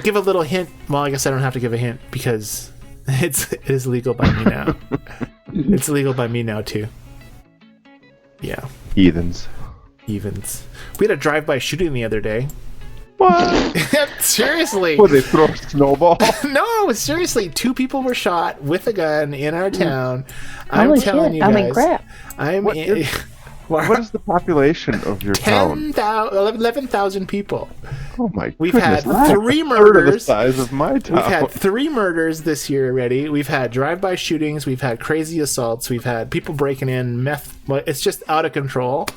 give a little hint. Well, I guess I don't have to give a hint because it is legal by me now. It's illegal by me now too. Yeah. Heathens. Evens. We had a drive-by shooting the other day. What? Seriously. Would they throw a snowball? No, seriously. 2 people were shot with a gun in our town. I'm Holy telling shit. you guys. I mean, crap. What is the population of your town? 11,000 people. Oh my We've goodness. had 3 Third of the murders. size of my town. We've had 3 murders this year already. We've had drive-by shootings. We've had crazy assaults. We've had people breaking in, meth. It's just out of control.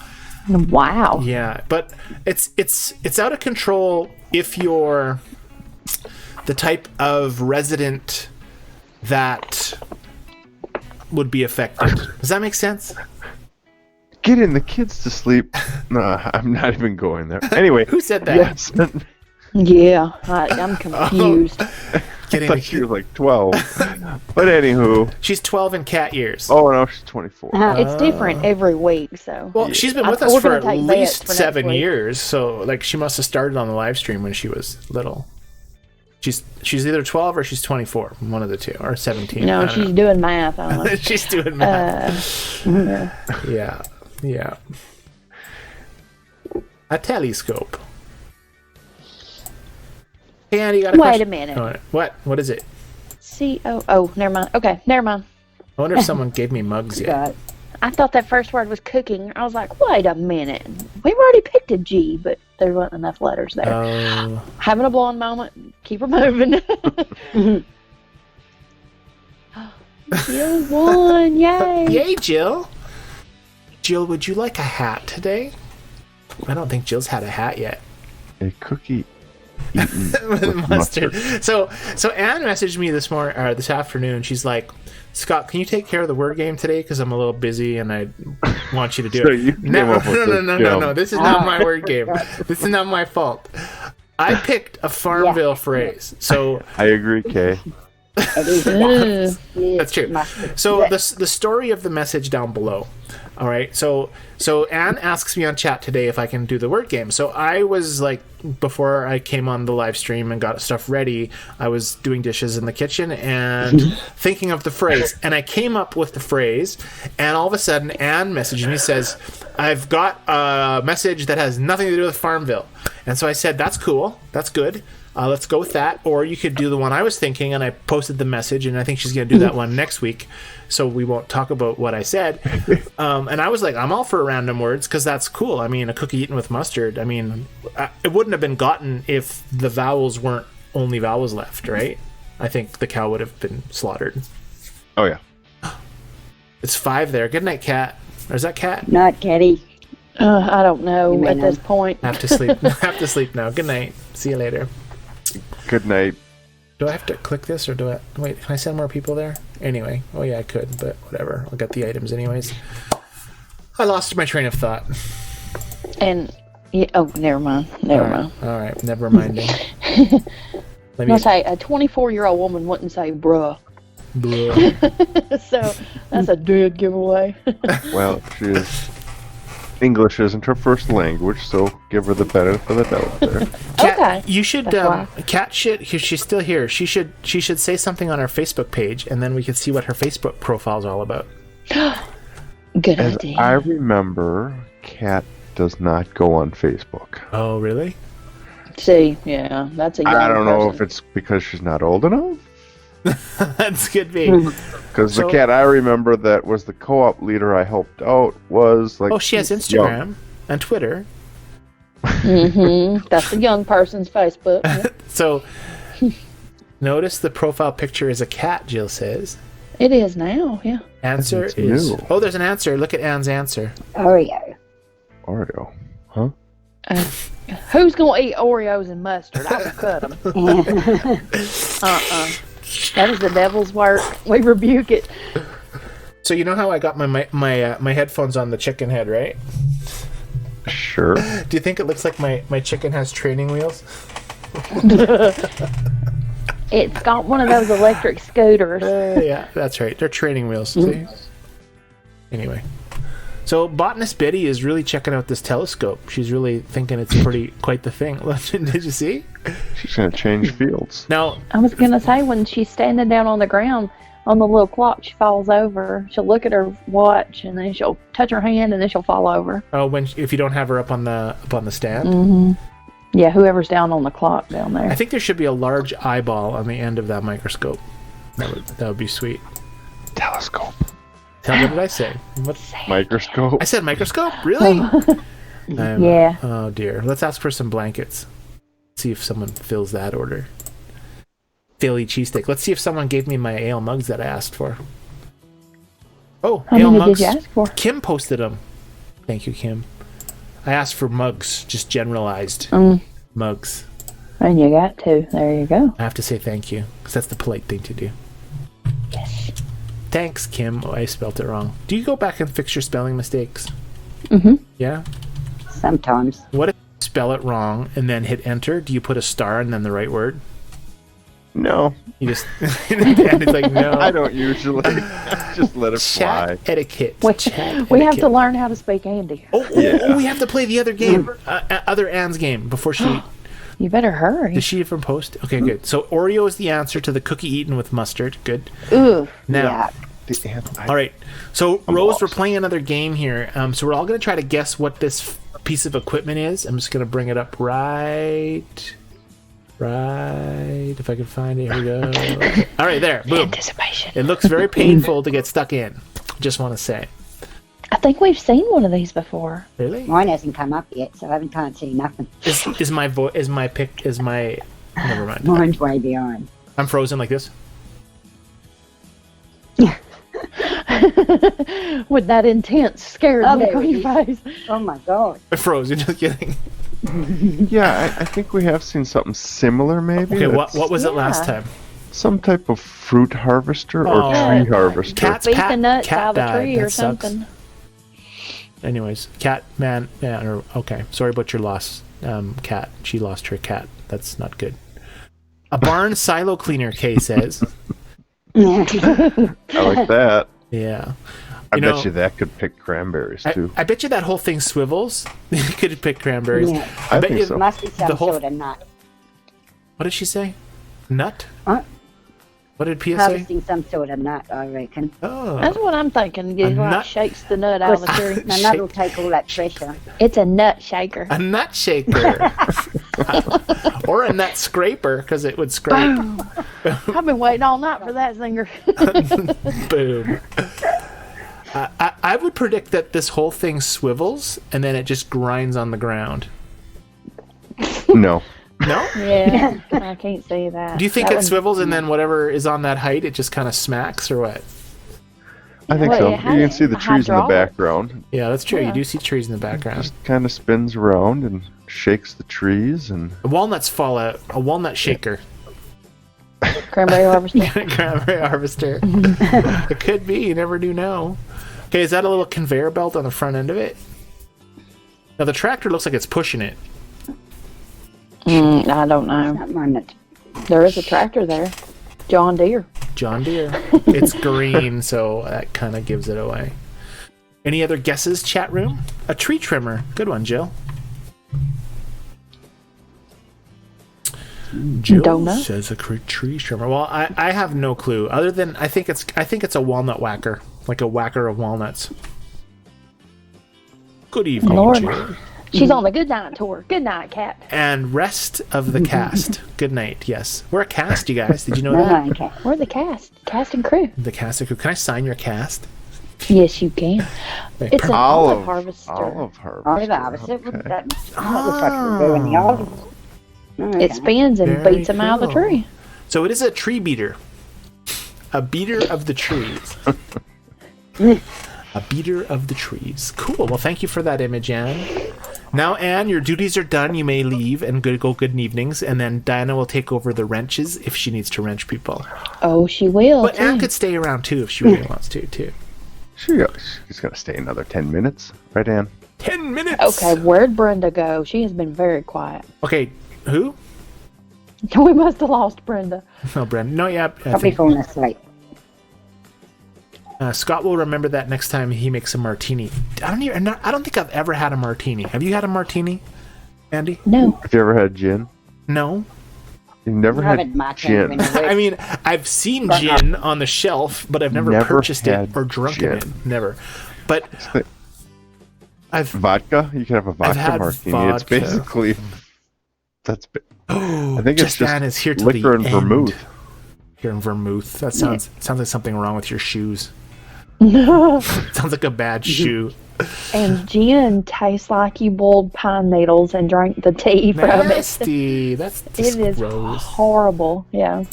Wow. Yeah, but it's out of control if you're the type of resident that would be affected. Does that make sense? Getting the kids to sleep. No, I'm not even going there. Anyway. Who said that? Yes. Yeah, I'm confused. I thought she was like 12. But anywho. She's 12 in cat years. Oh, no, she's 24. It's different every week, so. Well, she's been with us for at least 7 years, so like she must have started on the live stream when she was little. She's either 12 or she's 24, one of the two, or 17. No, she's doing math. I don't know. She's doing math. Yeah. A telescope. Hey, Andy, you got a question? Wait a minute. Oh, what is it? Oh, never mind. Okay, never mind. I wonder if someone gave me mugs yet. God. I thought that first word was cooking. I was like, wait a minute. We've already picked a G, but there wasn't enough letters there. Oh. Having a blonde moment. Keep her moving. Jill won. Yay. Yay, Jill. Jill, would you like a hat today? I don't think Jill's had a hat yet. A cookie eaten with Mustard. mustard. So Anne messaged me this afternoon. She's like, Scott, can you take care of the word game today? Because I'm a little busy and I want you to do So it. you came No. up with this, No. This is not my word game. This is not my fault. I picked a FarmVille phrase. So I agree, Kay. that's true. So the story of the message down below. All right. So Anne asks me on chat today if I can do the word game. So I was like, before I came on the live stream and got stuff ready, I was doing dishes in the kitchen and thinking of the phrase. And I came up with the phrase, and all of a sudden Anne messaged me, says, I've got a message that has nothing to do with FarmVille. And so I said, that's cool. That's good. Let's go with that. Or you could do the one I was thinking, and I posted the message, and I think she's going to do that one next week, so we won't talk about what I said. And I was like, I'm all for random words, because that's cool. I mean, a cookie eaten with mustard. I mean, it wouldn't have been gotten if the vowels weren't only vowels left, right? I think the cow would have been slaughtered. Oh, yeah. It's 5 there. Good night, cat. Or is that cat? Not Kitty. I don't know You may at know. this point. I have to sleep. I have to sleep now. Good night. See you later. Good night. Do I have to click this, or do I... Wait, can I send more people there? Anyway. Oh, yeah, I could, but whatever. I'll get the items anyways. I lost my train of thought. And, never mind. Never mind. All right, never minding. Let I'll say a 24-year-old woman wouldn't say bruh. Blah. So that's a dead giveaway. Well, English isn't her first language, so give her the benefit of the doubt there. Kat, Okay. you should. That's why. Kat should. She's still here. She should say something on our Facebook page, and then we could see what her Facebook profile is all about. Good As idea. I remember, Kat does not go on Facebook. Oh, really? See, yeah, that's a young I don't know if person. it's because she's not old enough. That's could be. Because So- the cat I remember that was the co-op leader I helped out was like. Oh, she has young. Instagram and Twitter. That's a young person's Facebook. Yeah. So, notice the profile picture is a cat. Jill says. It is now, yeah. Answer It's is. new. Oh, there's an answer. Look at Anne's answer. Oreo. Oreo, huh? Who's gonna eat Oreos and mustard? I will cut them. That is the devil's work. We rebuke it. So you know how I got my headphones on the chicken head, right? Sure. Do you think it looks like my chicken has training wheels? It's got one of those electric scooters. Yeah, that's right. They're training wheels. See? Anyway. So botanist Betty is really checking out this telescope. She's really thinking it's quite the thing. Did you see? She's gonna change fields. Now, I was gonna say when she's standing down on the ground, on the little clock, she falls over. She'll look at her watch, and then she'll touch her hand, and then she'll fall over. Oh, if you don't have her up on the stand. Mm-hmm. Yeah, whoever's down on the clock down there. I think there should be a large eyeball on the end of that microscope. That would be sweet. Telescope. What did I say? What? Microscope. I said microscope? Really? Yeah. Oh dear. Let's ask for some blankets. See if someone fills that order. Philly cheesesteak. Let's see if someone gave me my ale mugs that I asked for. Oh, How ale many mugs. did you ask for? Kim posted them. Thank you, Kim. I asked for mugs, just generalized mugs. And you got two. There you go. I have to say thank you, because that's the polite thing to do. Yes. Thanks, Kim. Oh, I spelled it wrong. Do you go back and fix your spelling mistakes? Mm-hmm. Yeah? Sometimes. What if you spell it wrong and then hit enter? Do you put a star and then the right word? No. You just... and it's like, no. I don't usually. Just let it fly. Chat etiquette. We have to learn how to speak Andy. Oh, we have to play the other game. Other Anne's game before she... You better hurry. Did she even post? Okay, good. So Oreo is the answer to the cookie eaten with mustard. Good. Ooh. Now... Yeah. All right. So, Rose, we're playing another game here. So we're all going to try to guess what this piece of equipment is. I'm just going to bring it up right. If I can find it. Here we go. All right, there. Boom. Anticipation. It looks very painful to get stuck in. Just want to say. I think we've seen one of these before. Really? Mine hasn't come up yet, so I can't see nothing. Is my never mind. Mine's way behind. I'm frozen like this. With that intense, scared Oh, look there on it your is. face. Oh my god. I'm frozen. Just kidding. Yeah, I think we have seen something similar, maybe. Okay, what That's was it last Yeah. time? some type of fruit harvester Oh. or tree harvester. Cat's Beat the nuts cat out of the died. tree That or sucks. something. Anyways, okay. Sorry about your loss, cat. She lost her cat. That's not good. A barn silo cleaner, Kay says. I like that. Yeah. I bet you that could pick cranberries too. I bet you that whole thing swivels. You could pick cranberries. Yeah. I bet think you so. Must be some The whole- sort of nut. What did she say? Nut? Huh? What did Pia say? Harvesting some sort of nut, I reckon. Oh. That's what I'm thinking. It like nut- shakes the nut out of the tree. The nut will take all that pressure. It's a nut shaker. A nut shaker. Or a nut scraper, because it would scrape. I've been waiting all night for that zinger. Boom. I would predict that this whole thing swivels and then it just grinds on the ground. No. No? Yeah, I can't see that. Do you think That it would- swivels and then whatever is on that height, it just kind of smacks or what? I think Well, so. it You has can see the a trees in the hydraulic. background. Yeah, that's true. Yeah. You do see trees in the background. Just kind of spins around and shakes the trees and Walnuts fall out. A walnut shaker. Cranberry harvester. Cranberry harvester. It could be. You never do know. Okay, is that a little conveyor belt on the front end of it? Now the tractor looks like it's pushing it. I don't know. Not mine. That There is a tractor there. John Deere. John Deere. It's green, so that kind of gives it away. Any other guesses, chat room? A tree trimmer. Good one, Jill. Jill Don't know. says a tree trimmer. Well, I have no clue. Other than I think it's a walnut whacker, like a whacker of walnuts. Good evening, Lord. Jill. She's on the good night tour. Good night, cat. And rest of the cast. Good night. Yes, we're a cast, you guys. Did you know no, that? okay. We're the cast. Cast and crew. The cast crew. Can I sign your cast? Yes, you can. It's an olive harvester. Olive harvester. Olive harvester. Okay. That looks like we're doing the olive. Okay. It spins and Very beats them out of the cool. tree. So it is a tree beater. A beater of the trees. A beater of the trees. Cool. Well, thank you for that image, Anne. Now, Anne, your duties are done. You may leave and go good evenings. And then Diana will take over the wrenches if she needs to wrench people. Oh, she will. But too. Anne could stay around too if she really wants to, too. She's gonna stay another 10 minutes, right, Ann? 10 minutes. Okay, where'd Brenda go? She has been very quiet. Okay. Who? We must have lost Brenda. No, Bren. No, yeah. I Probably think, falling asleep. Scott will remember that next time he makes a martini. I don't think I've ever had a martini. Have you had a martini, Andy? No. Have you ever had gin? No. You never I had haven't much gin. when I I mean, I've seen gin on the shelf, but I've never purchased it had or drunken gin. it. Never. But I've Vodka? You can have a vodka had martini. It's vodka. basically I I think it's just is here till liquor the and end. vermouth. Here in vermouth. That sounds like something wrong with your shoes. Sounds like a bad shoe. And gin tastes like you boiled pine needles and drank the tea from it. Nasty. That's just It is gross. horrible. Yeah.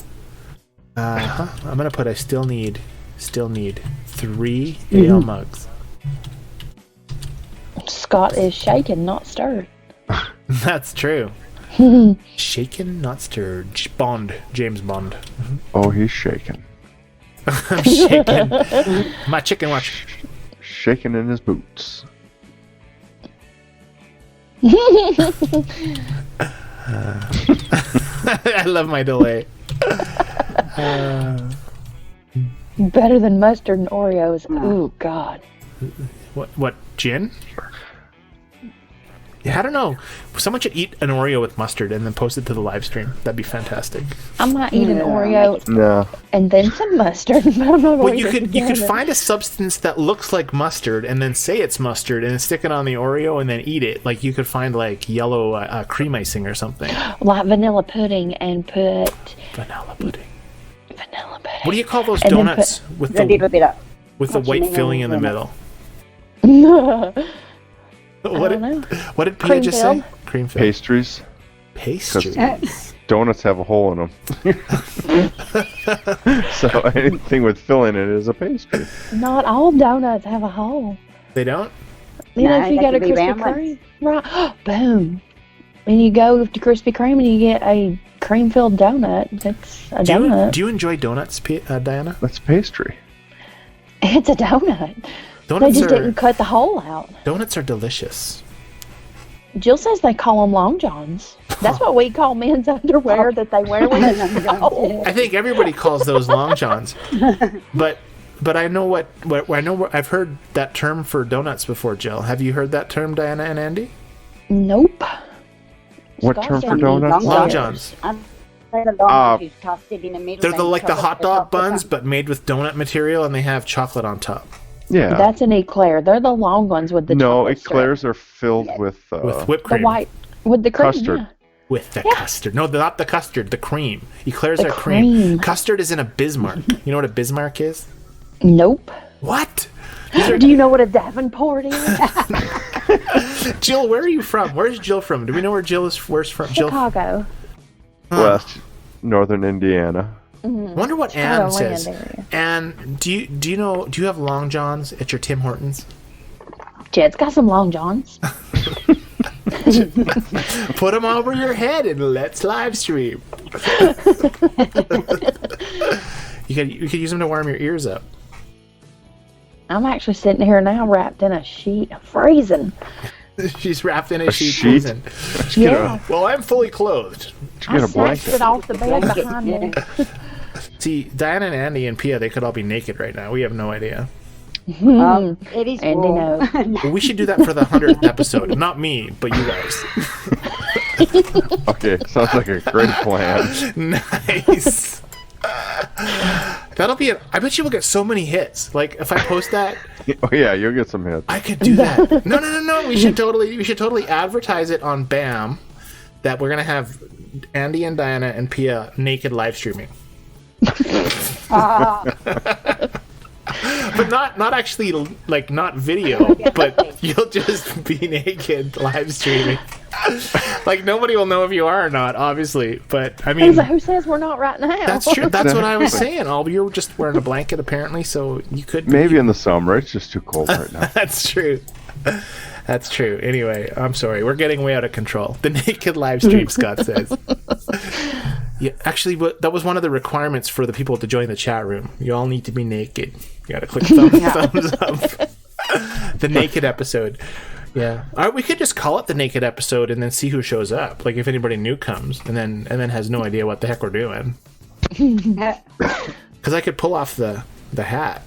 I'm gonna put. I still need 3 ale mugs. Scott is shaken, not stirred. That's true. Shaken, not stirred. James Bond. Oh, he's shaking. I'm shaking. My chicken watch. Shaking in his boots. I love my delay. Better than mustard and Oreos. Ooh, God. What gin? Yeah, I don't know. Someone should eat an Oreo with mustard and then post it to the live stream. That'd be fantastic. I might eat an Oreo No. and then some mustard, but I'm not Well, going you to could find a substance that looks like mustard and then say it's mustard and then stick it on the Oreo and then eat it. Like you could find like yellow cream icing or something. like vanilla pudding and put Vanilla pudding. vanilla pudding. What do you call those And then donuts with a little the bit of white filling in the middle? What don't know. did Pia just say? Cream-filled? Cream filled. Pastries. Pastries. Donuts have a hole in them. So anything with filling in it is a pastry. Not all donuts have a hole. They don't? You know, No, if you they go to can be Krispy round Kreme, right? Boom. And you go to Krispy Kreme and you get a cream-filled donut. It's a donut. Do you enjoy donuts, Diana? That's pastry. It's a donut. They Donuts just are didn't cut the hole out. donuts are delicious. Jill says they call them long johns. That's what we call men's underwear that they wear when it's cold. I think everybody calls those long johns, but I know I've heard that term for donuts before. Jill, have you heard that term, Diana and Andy? Nope. What Scott term said for donuts? Long johns. They're the long ones toasted in the middle. They're and like the chocolate hot at the dog top. buns, but made with donut material, and they have chocolate on top Yeah. That's an eclair. They're the long ones with the No, chocolate strip. eclairs are filled with with whipped The cream. white with the cream. Custard. Yeah. With the custard. No, not the custard, the cream. Eclairs The are cream. cream. Custard is in a Bismarck. You know what a Bismarck is? Nope. What? Do you know what a Davenport is? Jill, where are you from? Where's Jill from? Do we know where Jill is? Where's from? Jill. Chicago. West, northern Indiana. Wonder what Ann Chicagoland says. area. Ann, do you have Long Johns at your Tim Hortons? Jed's got some long johns. Put them over your head and let's live stream. you could use them to warm your ears up. I'm actually sitting here now wrapped in a sheet, freezing. She's wrapped in a sheet. sheet? freezing. Yeah. Well, I'm fully clothed. Did I you get a snatched blanket? it off the bed behind me. See, Diana and Andy and Pia, they could all be naked right now. We have no idea. It is Andy warm. knows. Well, we should do that for the 100th episode. Not me, but you guys. Okay, sounds like a great plan. Nice. That'll be I bet you will get so many hits. Like if I post that, Oh yeah, you'll get some hits. I could do that. No. We should totally advertise it on BAM that we're gonna have Andy and Diana and Pia naked live streaming. But not actually like not video, but you'll just be naked live streaming. Like nobody will know if you are or not, obviously. But I mean, Who says we're not right now? that's true. That's what I was saying. You're just wearing a blanket apparently, so you could Maybe in the summer. It's just too cold right now. That's true. That's true. Anyway, I'm sorry. We're getting way out of control. The naked live stream, Scott says. Yeah, actually, that was one of the requirements for the people to join the chat room. You all need to be naked. You gotta click thumbs up. The naked episode. Yeah. We could just call it the naked episode and then see who shows up. Like if anybody new comes and then has no idea what the heck we're doing. Because I could pull off the hat.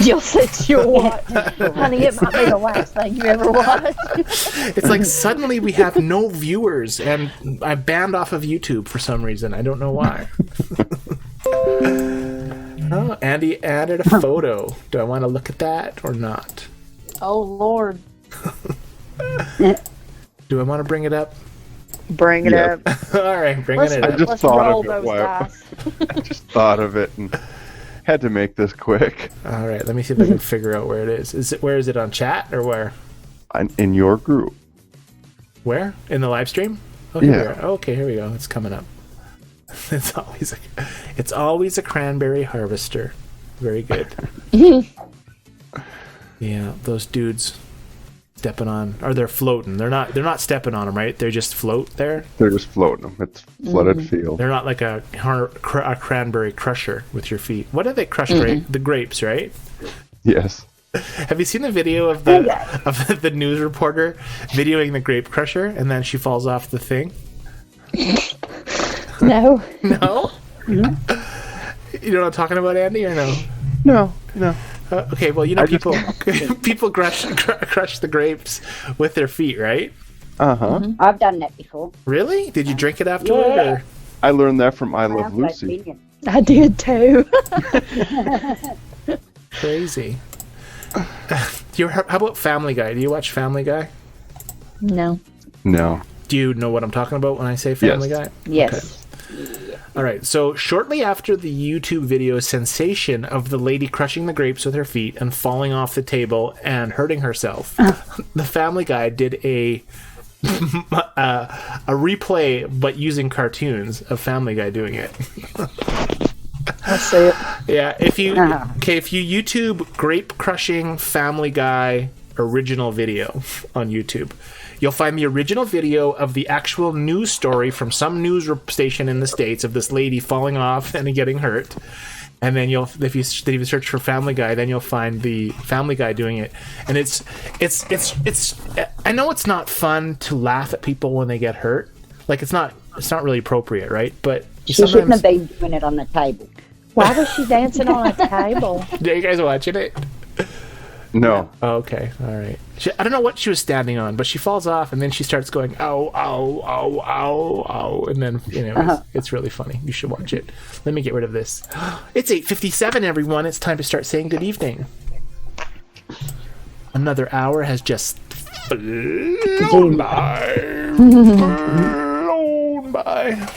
You'll sit your watch. Honey, it might be the last thing you ever watch. It's like suddenly we have no viewers, and I banned off of YouTube for some reason. I don't know why. Oh, Andy added a photo. Do I want to look at that or not? Oh, Lord. Do I want to bring it up? Bring it up. All right, bring it I up. just thought roll of those it. dice. I just thought of it and had to make this quick. All right, let me see if I can figure out where it is. Where is it on chat or where? In your group. Where? In the live stream? Oh, Yeah. here we are. Okay, here we go. It's coming up. It's always a cranberry harvester. Very good. Yeah, those dudes stepping on, or they're floating. They're not stepping on them, right? They just float there. They're just floating them. It's flooded field. They're not like a cranberry crusher with your feet. What do they crush? The grapes, right? Yes. Have you seen the video of the news reporter videoing the grape crusher, and then she falls off the thing? No. No. You know what I'm talking about, Andy, or no? No. Okay, well, people crush the grapes with their feet, right? Uh-huh. I've done that before. Really? Did you drink it afterward? Yeah. Or? I learned that from I Love Sounds Lucy. convenient. I did too. Crazy. How about Family Guy? Do you watch Family Guy? No. No. Do you know what I'm talking about when I say Family Guy? Yes. All right, so shortly after the YouTube video sensation of the lady crushing the grapes with her feet and falling off the table and hurting herself, the Family Guy did a replay, but using cartoons of Family Guy doing it. Let's see it. Yeah, if you YouTube grape crushing Family Guy original video on YouTube, you'll find the original video of the actual news story from some news station in the States of this lady falling off and getting hurt. And then if you search for Family Guy, then you'll find the Family Guy doing it. And it's I know it's not fun to laugh at people when they get hurt. Like it's not really appropriate, right? But She shouldn't have been doing it on the table. Why was she dancing on a table? Are you guys watching it? No. Oh, okay, all right. I don't know what she was standing on, but she falls off, and then she starts going, ow, ow, ow, ow, ow, and then, it's really funny. You should watch it. Let me get rid of this. It's 8:57, everyone. It's time to start saying good evening. Another hour has just flown by. Flown by.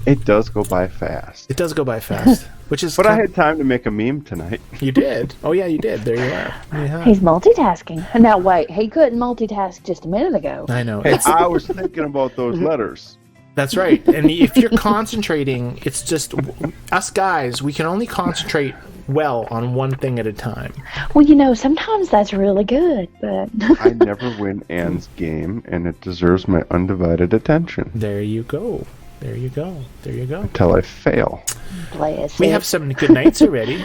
It does go by fast. It does go by fast, which is... But I had time to make a meme tonight. You did? Oh, yeah, you did. There you are. Yeah. He's multitasking. Now, wait. He couldn't multitask just a minute ago. I know. I was thinking about those letters. That's right. And if you're concentrating, it's just us guys, we can only concentrate well on one thing at a time. Well, sometimes that's really good, but... I never win Anne's game, and it deserves my undivided attention. There you go. There you go. There you go. Until I fail. Bless We it. have some good nights already.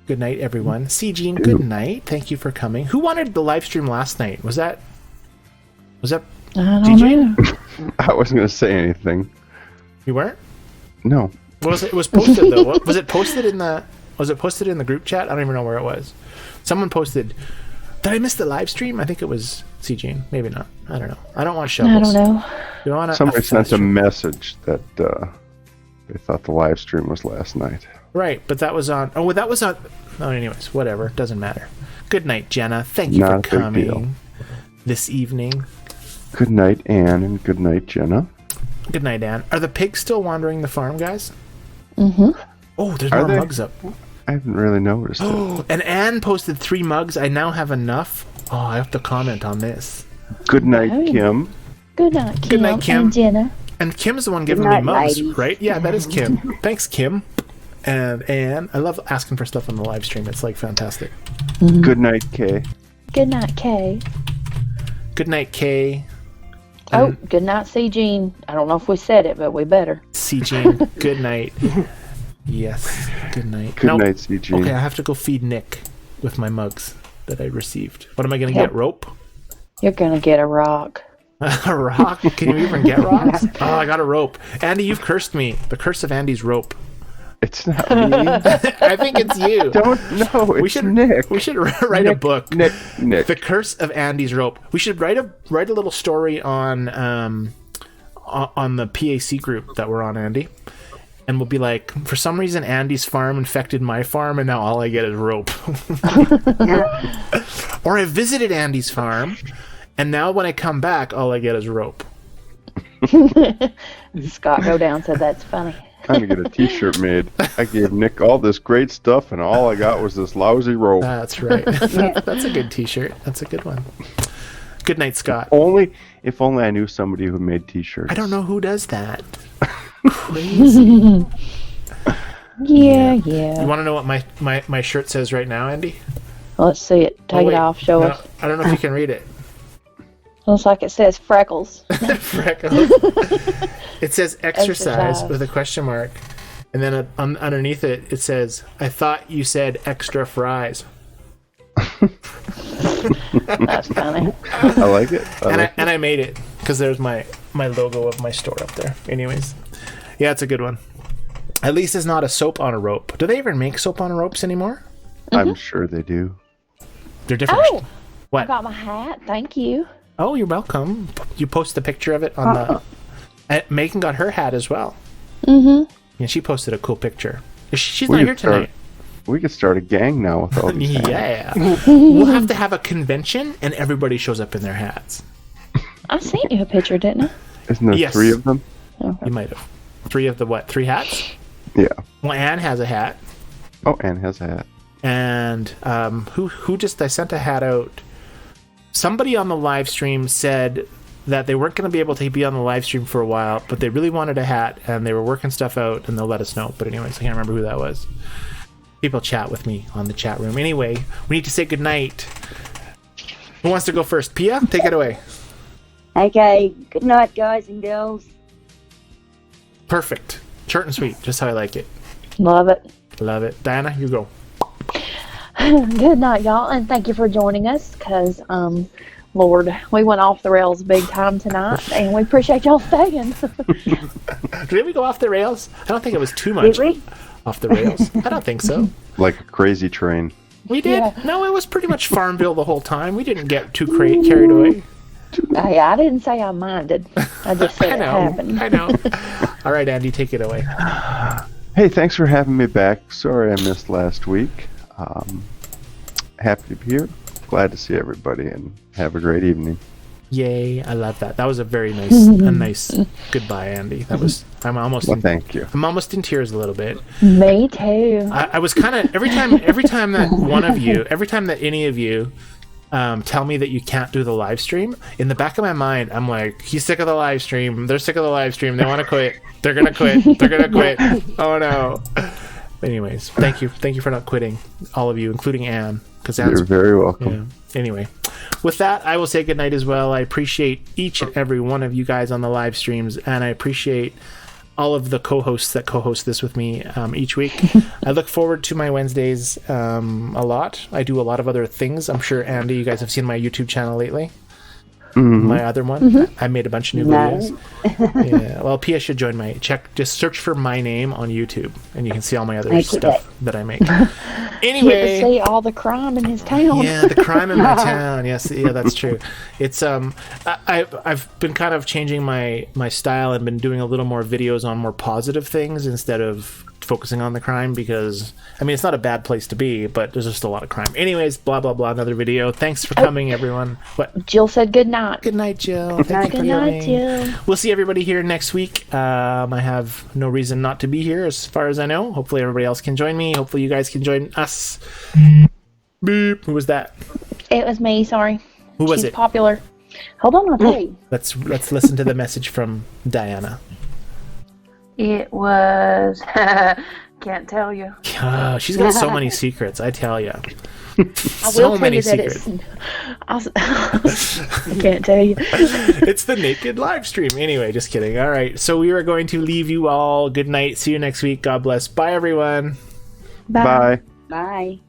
Good night, everyone. C. Jean, good night. Thank you for coming. Who wanted the live stream last night? Was that I don't DJ? know. I wasn't going to say anything. You weren't? No. It was posted though. Was it posted in the group chat? I don't even know where it was. Someone posted. Did I miss the live stream? I think it was C. Jean. Maybe not. I don't know. I don't want shovels. I don't know. You want Somebody sent a message that they thought the live stream was last night. Right, but that was on. Oh, that was on. Oh, anyways, whatever. Doesn't matter. Good night, Jenna. Thank you Not for a big deal. coming this evening. Good night, Anne, and good night, Jenna. Good night, Anne. Are the pigs still wandering the farm, guys? Mm-hmm. Oh, there's Are more they? mugs up. I haven't really noticed it. Oh, and Anne posted 3 mugs. I now have enough. Oh, I have to comment on this. Good night, Oh. Kim. Good night, Kim. Good night, Kim. And Jenna. And Kim's the one giving Good me night, mugs, ladies. right? Yeah, that is Kim. Thanks, Kim. And Anne. I love asking for stuff on the live stream. It's like fantastic. Good night, Kay. Good night, Kay. Good night, Kay. Oh, good night, C. Jean. I don't know if we said it, but we better. C. Jean. Good night. Yes. Good night. Good Nope. night, CG. Okay, I have to go feed Nick with my mugs that I received. What am I going to get? Rope? You're going to get a rock. A rock? Can you even get rocks? Oh, I got a rope. Andy, you've cursed me. The curse of Andy's rope. It's not me. I think it's you. It's Nick. We should write a book. Nick. The Curse of Andy's Rope. We should write a little story on the PAC group that we're on, Andy. And we'll be like, for some reason, Andy's farm infected my farm, and now all I get is rope. Or I visited Andy's farm, and now when I come back, all I get is rope. Scott Go Down said that's funny. Trying to get a T-shirt made. I gave Nick all this great stuff, and all I got was this lousy rope. That's right. That's a good T-shirt. That's a good one. Good night, Scott. If only I knew somebody who made T-shirts. I don't know who does that. Crazy. Yeah. You want to know what my shirt says right now, Andy? Let's see it. Take it off. Show us. I don't know if you can read it. Looks like it says freckles. Freckles. It says exercise with a question mark. And then underneath it, it says, I thought you said extra fries. That's funny. I like it. And I made it because there's my logo of my store up there. Anyways. Yeah, it's a good one. At least it's not a soap on a rope. Do they even make soap on ropes anymore? I'm sure they do. They're different. Oh, what? I got my hat. Thank you. Oh, you're welcome. You post the picture of it on the... Megan got her hat as well. Mm-hmm. And she posted a cool picture. She's not here tonight. We could start a gang now with all these hats. Yeah. We'll have to have a convention and everybody shows up in their hats. I sent you a picture, didn't I? Isn't there 3 of them? Okay. You might have. 3 of the what? 3 hats? Yeah. Well, Anne has a hat. Oh, Anne has a hat. And who just... I sent a hat out. Somebody on the live stream said that they weren't going to be able to be on the live stream for a while, but they really wanted a hat, and they were working stuff out, and they'll let us know. But anyways, I can't remember who that was. People chat with me on the chat room. Anyway, we need to say goodnight. Who wants to go first? Pia, take it away. Okay, good night, guys and girls. Perfect. Short and sweet, just how I like it. Love it. Love it. Diana, you go. Good night, y'all, and thank you for joining us, because, Lord, we went off the rails big time tonight, and we appreciate y'all staying. Did we go off the rails? I don't think it was too much Did we? off the rails. I don't think so. Like a crazy train. We did? Yeah. No, it was pretty much FarmVille the whole time. We didn't get too carried away. Hey, I didn't say I minded. I just said it happened. I know. All right, Andy, take it away. Hey, thanks for having me back. Sorry I missed last week. Happy to be here. Glad to see everybody, and have a great evening. Yay, I love that. That was a very nice goodbye, Andy. That was... Thank you. I'm almost in tears a little bit. Me too. I was kind of... Every time that any of you tell me that you can't do the live stream, in the back of my mind, I'm like, he's sick of the live stream. They're sick of the live stream. They want to quit. They're going to quit. They're going to quit. Oh, no. Anyways, thank you. Thank you for not quitting, all of you, including Anne. You're very welcome. Yeah. Anyway, with that, I will say goodnight as well. I appreciate each and every one of you guys on the live streams, and I appreciate all of the co-hosts that co-host this with me each week. I look forward to my Wednesdays a lot. I do a lot of other things. I'm sure, Andy, you guys have seen my YouTube channel lately. Mm-hmm. My other one. I made a bunch of new videos. Yeah. Well, Pia should join just search for my name on YouTube, and you can see all my other stuff that I make. Anyway, get to see all the crime in his town. Yeah, the crime in my town. Yes, yeah, that's true. It's I've been kind of changing my style and been doing a little more videos on more positive things instead of focusing on the crime, because I mean, it's not a bad place to be, but there's just a lot of crime. Anyways, blah blah blah. Another video. Thanks for coming, everyone. What? Jill said good night. Good night, Jill. Thank you for coming. Jill. We'll see everybody here next week. I have no reason not to be here, as far as I know. Hopefully, everybody else can join me. Hopefully, you guys can join us. Beep. Who was that? It was me. Sorry. Who was She's it? Popular. Hold on, I'll tell you. Let's listen to the message from Diana. It was. Can't tell you. She's got so many secrets, I tell you. So many secrets. I can't tell you. It's the naked live stream. Anyway, just kidding. All right, so we are going to leave you all. Good night. See you next week. God bless. Bye, everyone. Bye. Bye. Bye.